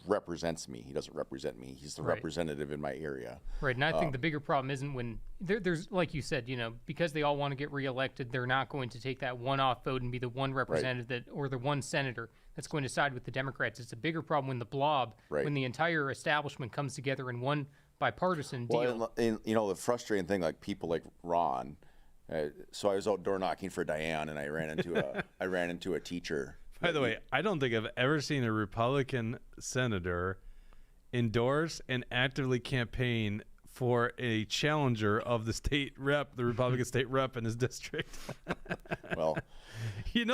represents me. He doesn't represent me. He's the representative in my area. Right, and I think the bigger problem isn't when there's, like you said, because they all want to get reelected, they're not going to take that one-off vote and be the one representative or the one senator that's going to side with the Democrats. It's a bigger problem when the blob, when the entire establishment comes together in one bipartisan deal. Well, and the frustrating thing, like people like Ron. So I was out door knocking for Diane, and I ran into a teacher. By the way, I don't think I've ever seen a Republican senator endorse and actively campaign for a challenger of the state rep, the Republican state rep in his district. Well,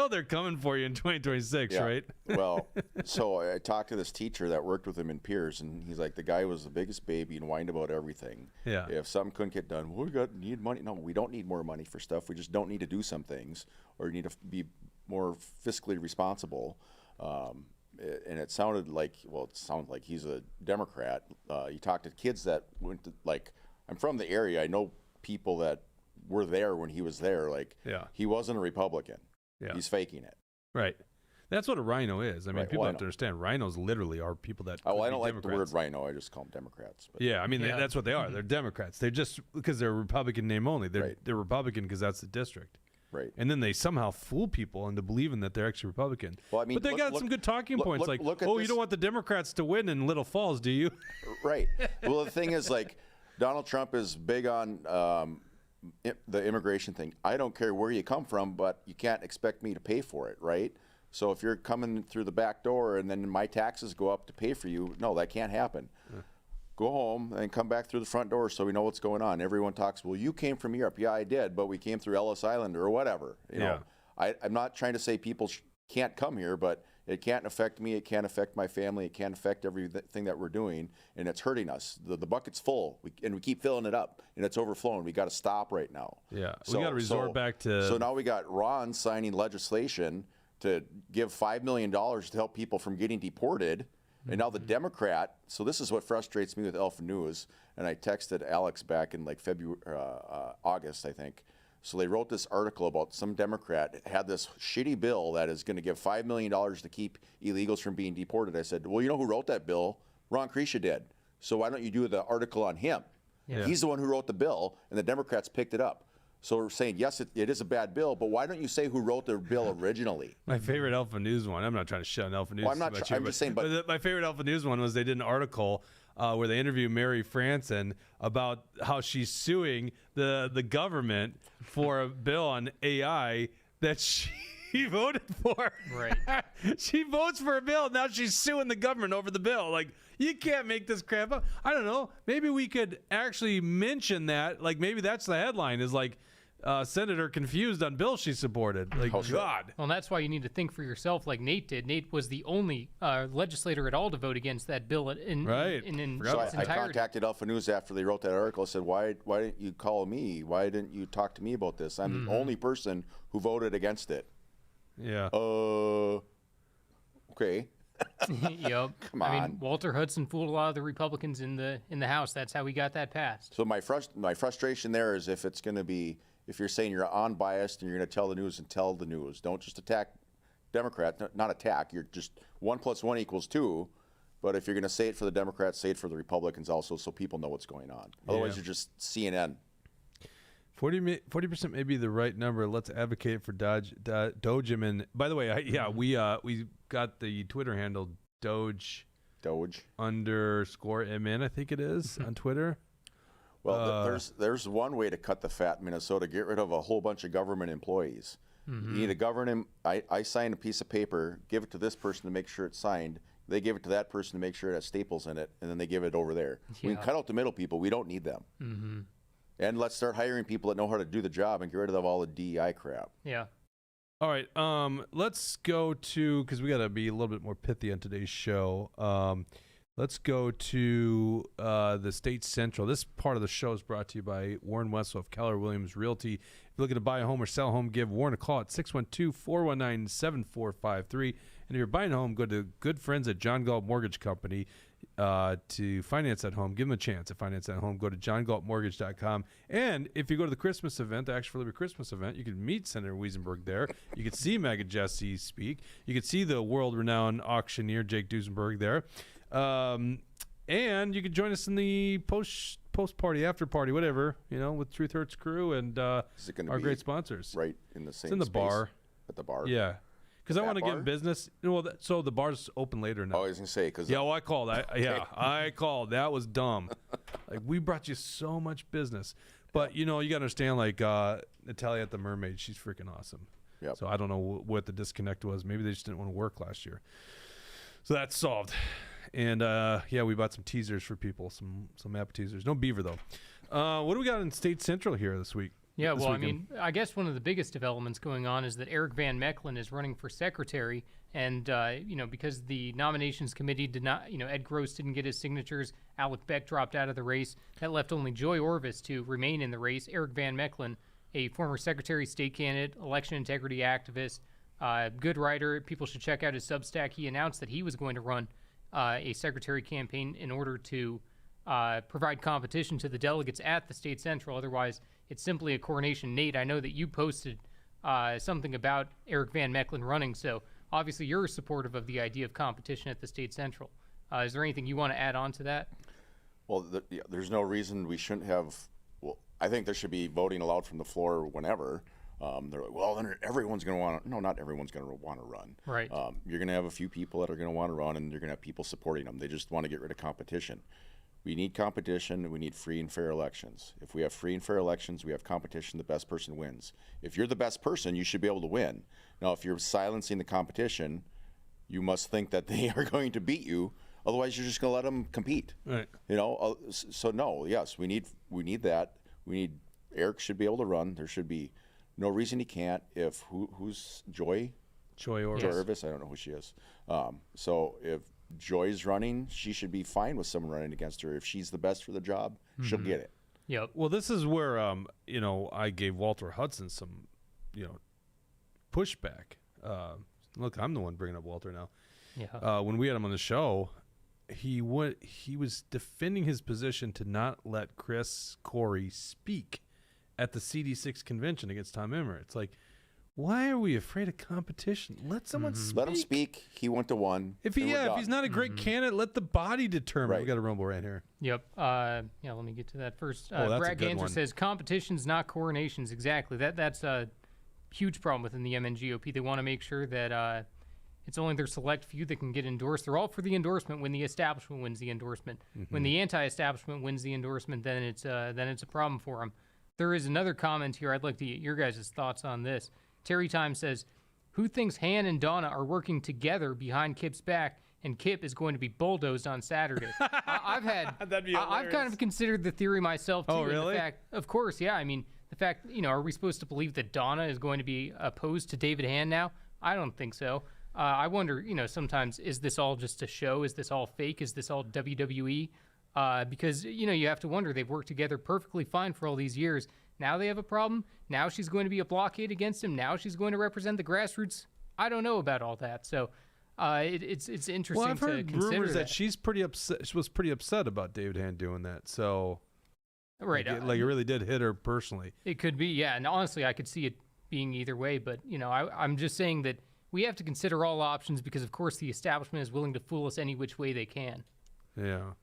they're coming for you in 2026, right? Well, so I talked to this teacher that worked with him in Pierce, and he's like, the guy was the biggest baby and whined about everything. Yeah. If something couldn't get done, need money. No, we don't need more money for stuff. We just don't need to do some things, or need to be more fiscally responsible. And it sounded like he's a Democrat. You talk to kids that went to, I'm from the area. I know people that were there when he was there. He wasn't a Republican. Yeah. He's faking it. Right. That's what a rhino is. I mean, people have to understand. Rhinos literally are people that. Oh, I don't like the word rhino. I just call them Democrats. But. Yeah, I mean, that's what they are. They're Democrats. They're just because they're a Republican name only. They're Republican because that's the district. Right. And then they somehow fool people into believing that they're actually Republican. Well, I mean, but they got some good talking points you don't want the Democrats to win in Little Falls, do you? Right. Well, the thing is, Donald Trump is big on the immigration thing. I don't care where you come from, but you can't expect me to pay for it, right? So if you're coming through the back door and then my taxes go up to pay for you, no, that can't happen. Go home and come back through the front door so we know what's going on. Everyone talks, well, you came from Europe. Yeah, I did, but we came through Ellis Island or whatever. You know, I'm not trying to say people can't come here, but it can't affect me. It can't affect my family. It can't affect everything that we're doing, and it's hurting us. The bucket's full, and we keep filling it up, and it's overflowing. We got to stop right now. Yeah, we got to resort back to. So now we got Ron signing legislation to give $5 million to help people from getting deported. And now the Democrat, so this is what frustrates me with Alpha News, and I texted Alex back in August, I think. So they wrote this article about some Democrat had this shitty bill that is going to give $5 million to keep illegals from being deported. I said, well, you know who wrote that bill? Ron Krisha did. So why don't you do the article on him? Yeah. He's the one who wrote the bill, and the Democrats picked it up. So we're saying, yes, it is a bad bill, but why don't you say who wrote the bill originally? My favorite Alpha News one, I'm not trying to shut on Alpha News. Well, I'm just saying, but my favorite Alpha News one was they did an article where they interviewed Mary Franson about how she's suing the government for a bill on AI that she voted for. Right. She votes for a bill, now she's suing the government over the bill. You can't make this crap up. I don't know. Maybe we could actually mention that. Maybe that's the headline is Senator confused on bill she supported. God. Well, that's why you need to think for yourself like Nate did. Nate was the only legislator at all to vote against that bill in So I contacted Alpha News after they wrote that article. I said, why didn't you call me? Why didn't you talk to me about this? I'm the only person who voted against it. Yeah. Okay. Yep. Come on. I mean, Walter Hudson fooled a lot of the Republicans in the House. That's how we got that passed. So my frustration there is if you're saying you're unbiased and you're going to tell the news and tell the news. Don't just attack Democrats. Not attack. You're just 1 + 1 = 2. But if you're going to say it for the Democrats, say it for the Republicans also, so people know what's going on. Otherwise, you're just CNN. 40% may be the right number. Let's advocate for Dogeman. By the way, we got the Twitter handle Doge _MN, I think it is, on Twitter. Well, there's one way to cut the fat in Minnesota. Get rid of a whole bunch of government employees. You need a government. I sign a piece of paper, give it to this person to make sure it's signed. They give it to that person to make sure it has staples in it, and then they give it over there. We can cut out the middle people. We don't need them. And let's start hiring people that know how to do the job and get rid of all the DEI crap. Yeah. All right. Let's go to, because we got to be a little bit more pithy on today's show. Let's go to the State Central. This part of the show is brought to you by Warren Wessel of Keller Williams Realty. If you're looking to buy a home or sell a home, give Warren a call at 612-419-7453. And if you're buying a home, go to good friends at John Galt Mortgage Company to finance that home. Give them a chance to finance that home. Go to johngaltmortgage.com. And if you go to the Christmas event, the Action for Liberty Christmas event, you can meet Senator Wesenberg there. You can see Maggie Jesse speak. You can see the world-renowned auctioneer Jake Duesenberg there. And you can join us in the post-party, after-party, whatever, with Truth Hurts crew and our great sponsors. Right in the same It's in the space bar. At the bar? Yeah. Because I want to bar? get business. So the bar's open later now. Oh, I was going to say, because... Yeah, well, I called. I called. That was dumb. Like, we brought you so much business. But, you got to understand, like, Natalia at the Mermaid, she's freaking awesome. Yep. So I don't know what the disconnect was. Maybe they just didn't want to work last year. So that's solved. And, we bought some teasers for people, some appetizers. No beaver, though. What do we got in State Central here this week? Yeah, well, I mean, I guess one of the biggest developments going on is that Eric Van Mechelen is running for secretary. And, because the nominations committee did not, Ed Gross didn't get his signatures, Alec Beck dropped out of the race. That left only Joy Orvis to remain in the race. Eric Van Mechelen, a former Secretary of State candidate, election integrity activist, good writer. People should check out his Substack. He announced that he was going to run a secretary campaign in order to provide competition to the delegates at the State Central. Otherwise, it's simply a coronation. Nate, I know that you posted something about Eric Van Mechelen running, so obviously you're supportive of the idea of competition at the State Central. Is there anything you want to add on to that? Well, there's no reason we shouldn't have. Well, I think there should be voting allowed from the floor whenever. They're like, well, then everyone's going to want to. No, not everyone's going to want to run. Right. You're going to have a few people that are going to want to run, and you're going to have people supporting them. They just want to get rid of competition. We need competition, and we need free and fair elections. If we have free and fair elections, we have competition, the best person wins. If you're the best person, you should be able to win. Now, if you're silencing the competition, you must think that they are going to beat you. Otherwise, you're just going to let them compete. Right. So no, yes, we need that. Eric should be able to run. There should be no reason he can't. If who's Joy? Joy Orvis. Joy Orvis. I don't know who she is. So if Joy's running, she should be fine with someone running against her. If she's the best for the job, she'll get it. Yep. Well, this is where I gave Walter Hudson some pushback. Look, I'm the one bringing up Walter now. Yeah. When we had him on the show, he was defending his position to not let Chris Corey speak at the CD6 convention against Tom Emmer. It's like, why are we afraid of competition? Let someone speak. Let him speak. He went to one. If he's not a great candidate, let the body determine. Right. We got a rumble right here. Yep. Let me get to that first. That's a Brad good Ganser one. says competition's not coronations. Exactly. That's a huge problem within the MNGOP. They want to make sure that it's only their select few that can get endorsed. They're all for the endorsement when the establishment wins the endorsement. When the anti-establishment wins the endorsement, then it's a problem for them. There is another comment here. I'd like to get your guys' thoughts on this. Terry Time says, who thinks Han and Donna are working together behind Kip's back and Kip is going to be bulldozed on Saturday? I've kind of considered the theory myself, too. Oh, really? The fact, of course, yeah. I mean, the fact, are we supposed to believe that Donna is going to be opposed to David Han now? I don't think so. I wonder, sometimes, is this all just a show? Is this all fake? Is this all WWE? Because, you have to wonder, they've worked together perfectly fine for all these years. Now they have a problem. Now she's going to be a blockade against him. Now she's going to represent the grassroots. I don't know about all that. So it's interesting Well, I've to heard consider rumors that she's pretty upset. She was pretty upset about David Han doing that. So, right, it really did hit her personally. it could be, yeah. And honestly, I could see it being either way. But I'm just saying that we have to consider all options because, of course, the establishment is willing to fool us any which way they can. Yeah.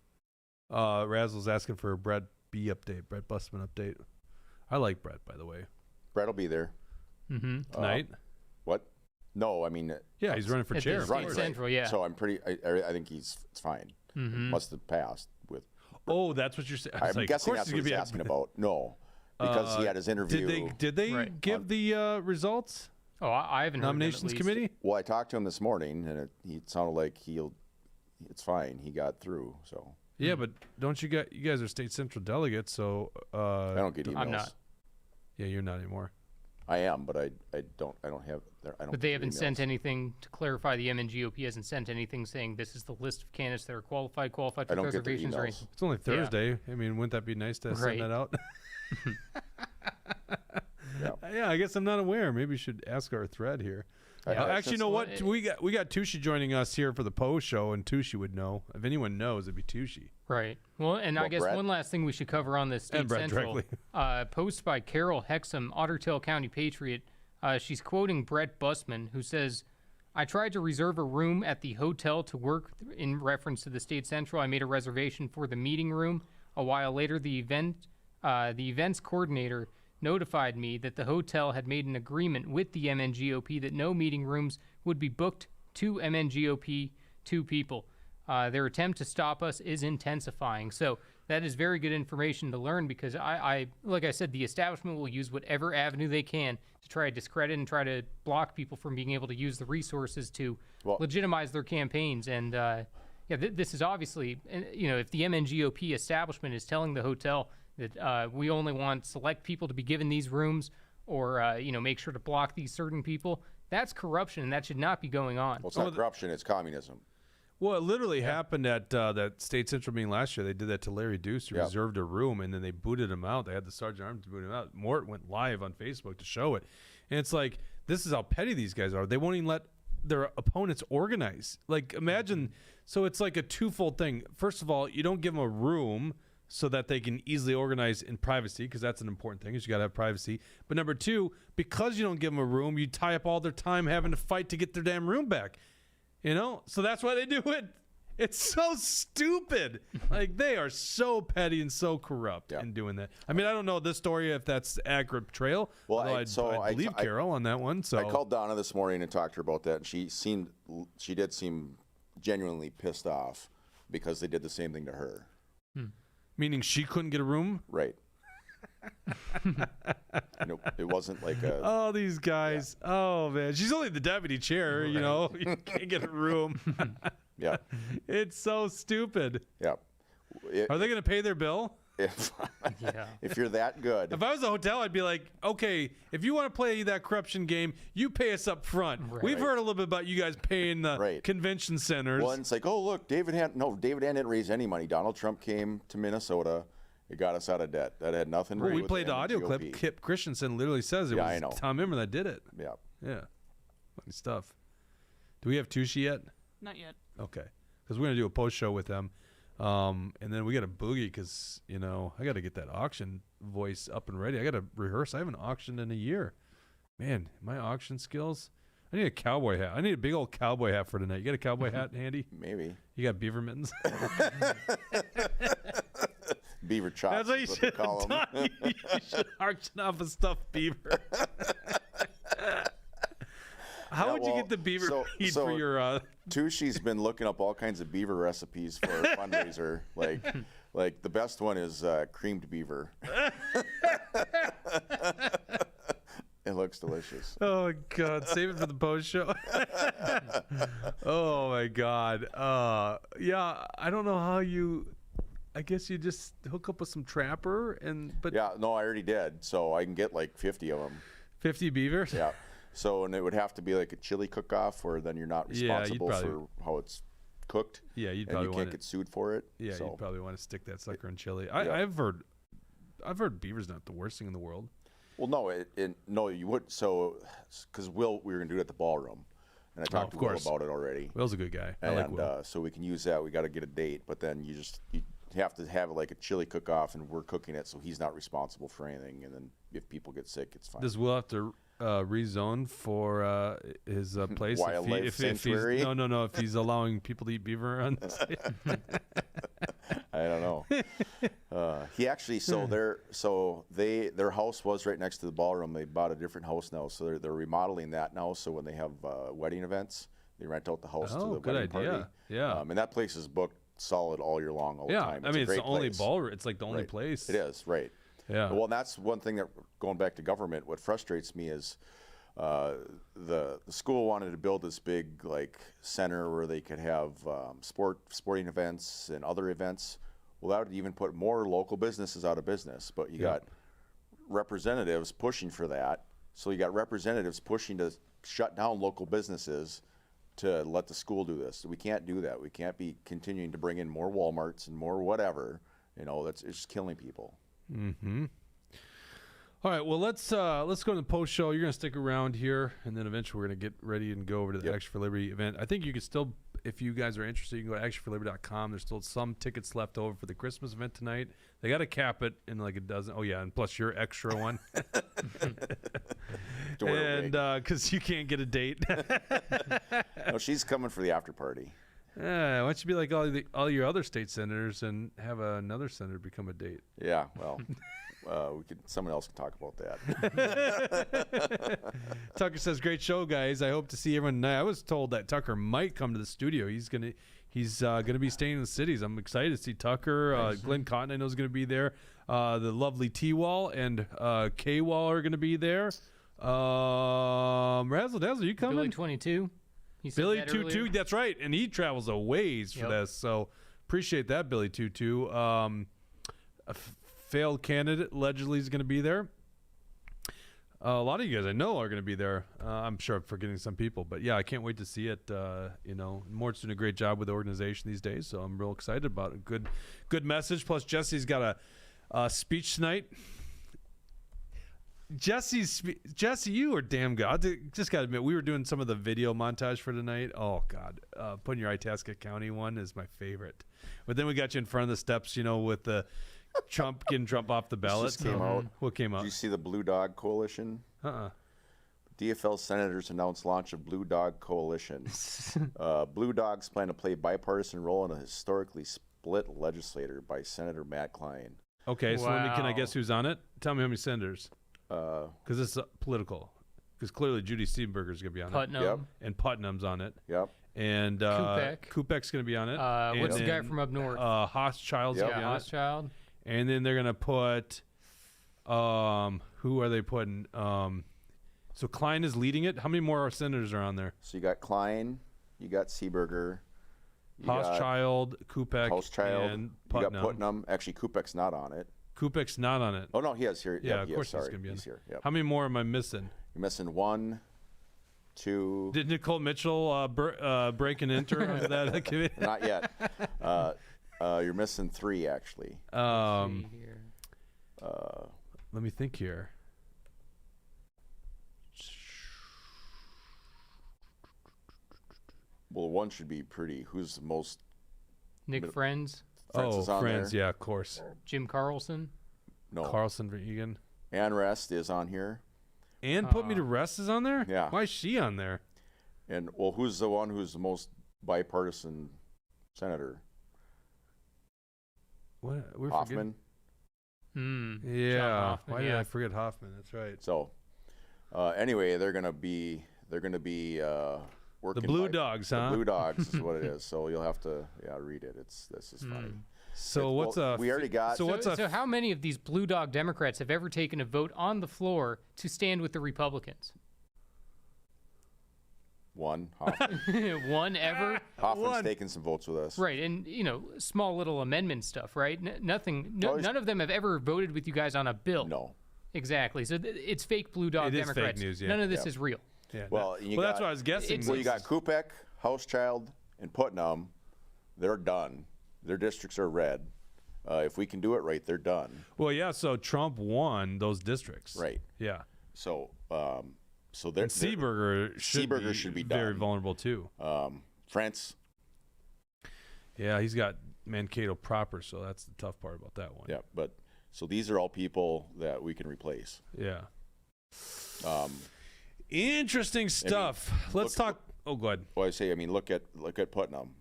Razzle's asking for a Brett B update, Brett Busman update. I like Brett, by the way. Brett will be there. Tonight? What? No, I mean. Yeah, he's running for At chair. the State Central, yeah. So I'm pretty. I think it's fine. Must have passed with. Oh, that's what you're saying. I'm guessing that's what he's asking about. No, because he had his interview. Did they give the results? Oh, I haven't heard of them, at Nominations least. committee? Well, I talked to him this morning, and it sounded like it's fine. He got through. So. Yeah, but don't you guys are State Central delegates, so I don't get emails. I'm not. Yeah, you're not anymore. I am, but I don't have I don't. But they get haven't emails. sent anything to clarify. The MNGOP hasn't sent anything saying this is the list of candidates that are qualified I for don't get the reservations or emails. anything. It's only Thursday. I mean, wouldn't that be nice to Right. send that out? Yeah. Yeah, I guess I'm not aware. Maybe we should ask our thread here. Yeah. Actually, you know what? It- We got Tushi joining us here for the post show, and Tushi would know. If anyone knows, it'd be Tushi. Right. Well, and I Well, guess Brett- one last thing we should cover on this State And Brett Central post by Carol Hexum, Otter Tail County Patriot. She's quoting Brett Busman, who says, "I tried to reserve a room at the hotel to work in reference to the State Central. I made a reservation for the meeting room. A while later, the events coordinator notified me that the hotel had made an agreement with the MNGOP that no meeting rooms would be booked to MNGOP 2 people. Their attempt to stop us is intensifying." So that is very good information to learn, because I like I said, the establishment will use whatever avenue they can to try to discredit and try to block people from being able to use the resources to legitimize their campaigns. And this is obviously, if the MNGOP establishment is telling the hotel that we only want select people to be given these rooms, or make sure to block these certain people, that's corruption, and that should not be going on. Well, it's not corruption; it's communism. Well, it literally happened at that State Central meeting last year. They did that to Larry Deuce, who reserved a room, and then they booted him out. They had the Sergeant Arms to boot him out. Mort went live on Facebook to show it. And it's like, this is how petty these guys are. They won't even let their opponents organize. Like, imagine, so it's like a twofold thing. First of all, you don't give them a room so that they can easily organize in privacy, because that's an important thing, is you got to have privacy. But number two, because you don't give them a room, you tie up all their time having to fight to get their damn room back. So that's why they do it. It's so stupid. Like, they are so petty and so corrupt in doing that. I mean, I don't know this story if that's accurate portrayal. Well, although I believe Carol on that one. So I called Donna this morning and talked to her about that, and she did seem genuinely pissed off because they did the same thing to her. Meaning she couldn't get a room? Right. It wasn't like a. Oh, these guys. Yeah. Oh, man. She's only the deputy chair, You can't get a room. Yeah. It's so stupid. Yeah. Are they going to pay their bill? If you're that good. If I was a hotel, I'd be like, okay, if you want to play that corruption game, you pay us up front. Right. We've heard a little bit about you guys paying the convention centers. Well, and it's like, oh, look, David Hand didn't raise any money. Donald Trump came to Minnesota. It got us out of debt. That had nothing to do with we played the audio GOP. clip. Kip Christensen literally says it was Tom Emmer that did it. Yeah. Yeah. Funny stuff. Do we have Tushi yet? Not yet. Okay. Because we're going to do a post show with them. And then we got a boogie because, I got to get that auction voice up and ready. I got to rehearse. I haven't auctioned in a year. Man, my auction skills. I need a cowboy hat. I need a big old cowboy hat for tonight. You got a cowboy hat handy? Maybe. You got beaver mittens? Beaver chops. That's what you should have done. You should auction off a stuffed beaver. How would you get the beaver meat for your... Tushi's been looking up all kinds of beaver recipes for a fundraiser. Like the best one is creamed beaver. It looks delicious. Oh, God. Save it for the post show. Oh, my God. Yeah, I don't know how you... I guess you just hook up with some trapper Yeah, no, I already did. So I can get like 50 of them. 50 beavers? Yeah. So, and it would have to be like a chili cook-off where then you're not responsible for how it's cooked. Yeah, you'd and probably you can't get sued for it. Yeah, so. you'd probably want to stick that sucker in chili. I've heard beaver's not the worst thing in the world. Well, no, you would. So, because we were going to do it at the ballroom. And I talked to Will about it already. Will's a good guy. I and like Will. So we can use that. We got to get a date, but then you have to have like a chili cook-off, and we're cooking it, so he's not responsible for anything. And then if people get sick, it's fine. Does Will have to rezone for his place? Wildlife sanctuary? No. If he's allowing people to eat beaver on I don't know. He actually, their house was right next to the ballroom. They bought a different house now, so they're remodeling that now. So when they have wedding events, they rent out the house to the wedding party. Yeah. And that place is booked solid all year long, all the time. I mean, it's the only place. It's like the only place. It is, right. Yeah. Well, that's one thing that, going back to government, what frustrates me is the school wanted to build this big center where they could have sporting events and other events. Well, that would even put more local businesses out of business. But you got representatives pushing for that. So you got representatives pushing to shut down local businesses to let the school do this. We can't do that. We can't be continuing to bring in more Walmarts and more whatever. It's just killing people. Mm-hmm. All right, well, let's go to the post show. You're going to stick around here, and then eventually we're going to get ready and go over to the Action for Liberty event. I think you can still, if you guys are interested, you can go to actionforliberty.com. There's still some tickets left over for the Christmas event tonight. They got to cap it in like a dozen. Oh, yeah, and plus your extra one. And because you can't get a date. No, she's coming for the after party. Why don't you be like all your other state senators and have another senator become a date? Yeah, well... someone else can talk about that. Tucker says, "Great show, guys. I hope to see everyone tonight." I was told that Tucker might come to the studio. He's gonna be staying in the cities. I'm excited to see Tucker. Glenn Cotton, I know, is gonna be there. The lovely T-Wall and K-Wall are gonna be there. Razzle Dazzle, you coming? Billy 22. Billy 22. That's right, and he travels a ways for this. So appreciate that, Billy 22. Failed candidate allegedly is going to be there. A lot of you guys I know are going to be there. I'm sure I'm forgetting some people, but yeah, I can't wait to see it. Mort's doing a great job with the organization these days, so I'm real excited about it. Good message. Plus, Jesse's got a speech tonight. Jesse, you are damn good. I just got to admit, we were doing some of the video montage for tonight. Oh God, putting your Itasca County one is my favorite. But then we got you in front of the steps, with the getting Trump off the ballot. Just came out. What came out? Did you see the Blue Dog Coalition? DFL senators announced launch of Blue Dog Coalition. Blue Dogs plan to play bipartisan role in a historically split legislature by Senator Matt Klein. Okay, so can I guess who's on it? Tell me how many senators. Because it's political. Because clearly Judy Steenberger's going to be on Putnam. it. And Putnam's on it. Yep. And Kupek's going to be on it. What's the guy from up north? Hochschild's going to be on it. Hochschild. And then they're going to put, who are they putting? So Klein is leading it. How many more senators are on there? So you got Klein, you got Seeberger, Hochschild, Kupek, and Putnam. You got Putnam. Actually, Kupek's not on it. Kupek's not on it. Oh, no, he is here. Yeah, of course he's going to be on He's here. Yep. How many more am I missing? You're missing 1, 2. Did Nicole Mitchell break and enter onto that committee? Not yet. You're missing 3, actually. Let me think here. Well, one should be pretty. Who's the most? Nick Friends. Is on Friends, there. yeah, of course. Jim Carlson. No. Carlson Egan. Ann Rest is on here. And Put Me to Rest is on there? Yeah. Why is she on there? And, well, who's the one who's the most bipartisan senator? What? We're Hoffman. Yeah. Why did I forget Hoffman? That's right. So, anyway, they're gonna be working. The Blue Dogs, huh? The Blue Dogs is what it is. So you'll have to read it. This is funny. So we already got. So how many of these Blue Dog Democrats have ever taken a vote on the floor to stand with the Republicans? One. Hoffman. One ever? Hoffman's taking some votes with us. Right, and small little amendment stuff, right? None of them have ever voted with you guys on a bill. No. Exactly. So it's fake Blue Dog Democrats. It is fake news, yeah. None of this is real. Yeah, well, that's what I was guessing. Well, you got Kupek, Hochschild, and Putnam. They're done. Their districts are red. If we can do it right, they're done. Well, yeah. So Trump won those districts. Right. Yeah. So, Seeberger should be very done. Vulnerable too. France. Yeah, he's got Mankato proper, so that's the tough part about that one. Yeah, but so these are all people that we can replace. Yeah. Interesting stuff. Let's talk. Oh, go ahead. Well, look at Putnam.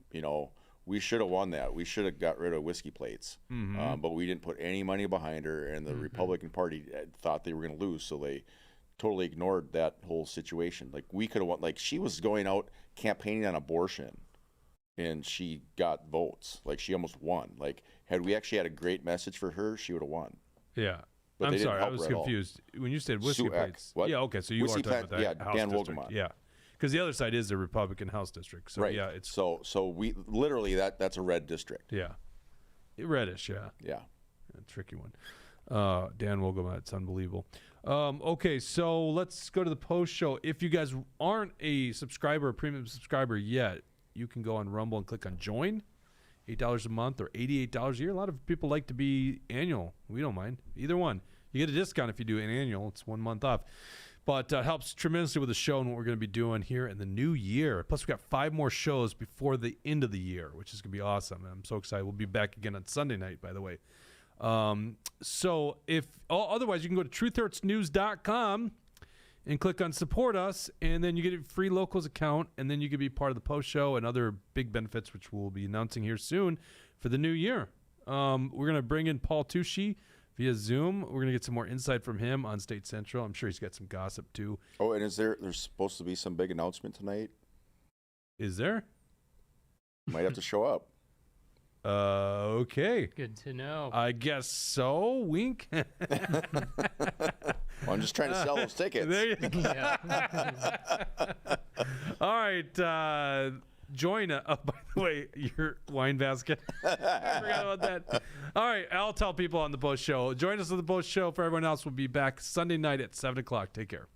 We should have won that. We should have got rid of whiskey plates, but we didn't put any money behind her, and the Republican Party thought they were going to lose, so they totally ignored that whole situation. Like, we could have won. Like, she was going out campaigning on abortion, and she got votes. Like, she almost won. Like, had we actually had a great message for her, she would have won. Yeah. But I'm sorry, I was confused. When you said whiskey plates. What? Yeah, okay, so you whiskey are talking about that House Dan district. Wogemont. Yeah. Because the other side is the Republican House district. So, right. yeah, it's. So we literally, that's a red district. Yeah. Reddish, yeah. Yeah. A tricky one. Dan Wogelman, it's unbelievable. Okay, so let's go to the post show. If you guys aren't a subscriber, a premium subscriber yet, you can go on Rumble and click on join. $8 a month or $88 a year. A lot of people like to be annual. We don't mind. Either one. You get a discount if you do an annual. It's 1 month off. But helps tremendously with the show and what we're going to be doing here in the new year. Plus, we got 5 more shows before the end of the year, which is going to be awesome. I'm so excited. We'll be back again on Sunday night, by the way. So if otherwise, you can go to truthhurtsnews.com and click on support us, and then you get a free locals account, and then you can be part of the post show and other big benefits, which we'll be announcing here soon for the new year. We're going to bring in Paul Tushy via Zoom. We're going to get some more insight from him on State Central. I'm sure he's got some gossip too. Oh, and there's supposed to be some big announcement tonight? Is there? Might have to show up. Okay. Good to know. I guess so. Wink. Well, I'm just trying to sell those tickets. There you go. Yeah. All right. Join by the way, your wine basket. I forgot about that. All right. I'll tell people on the post show. Join us on the post show. For everyone else, we'll be back Sunday night at 7 o'clock. Take care.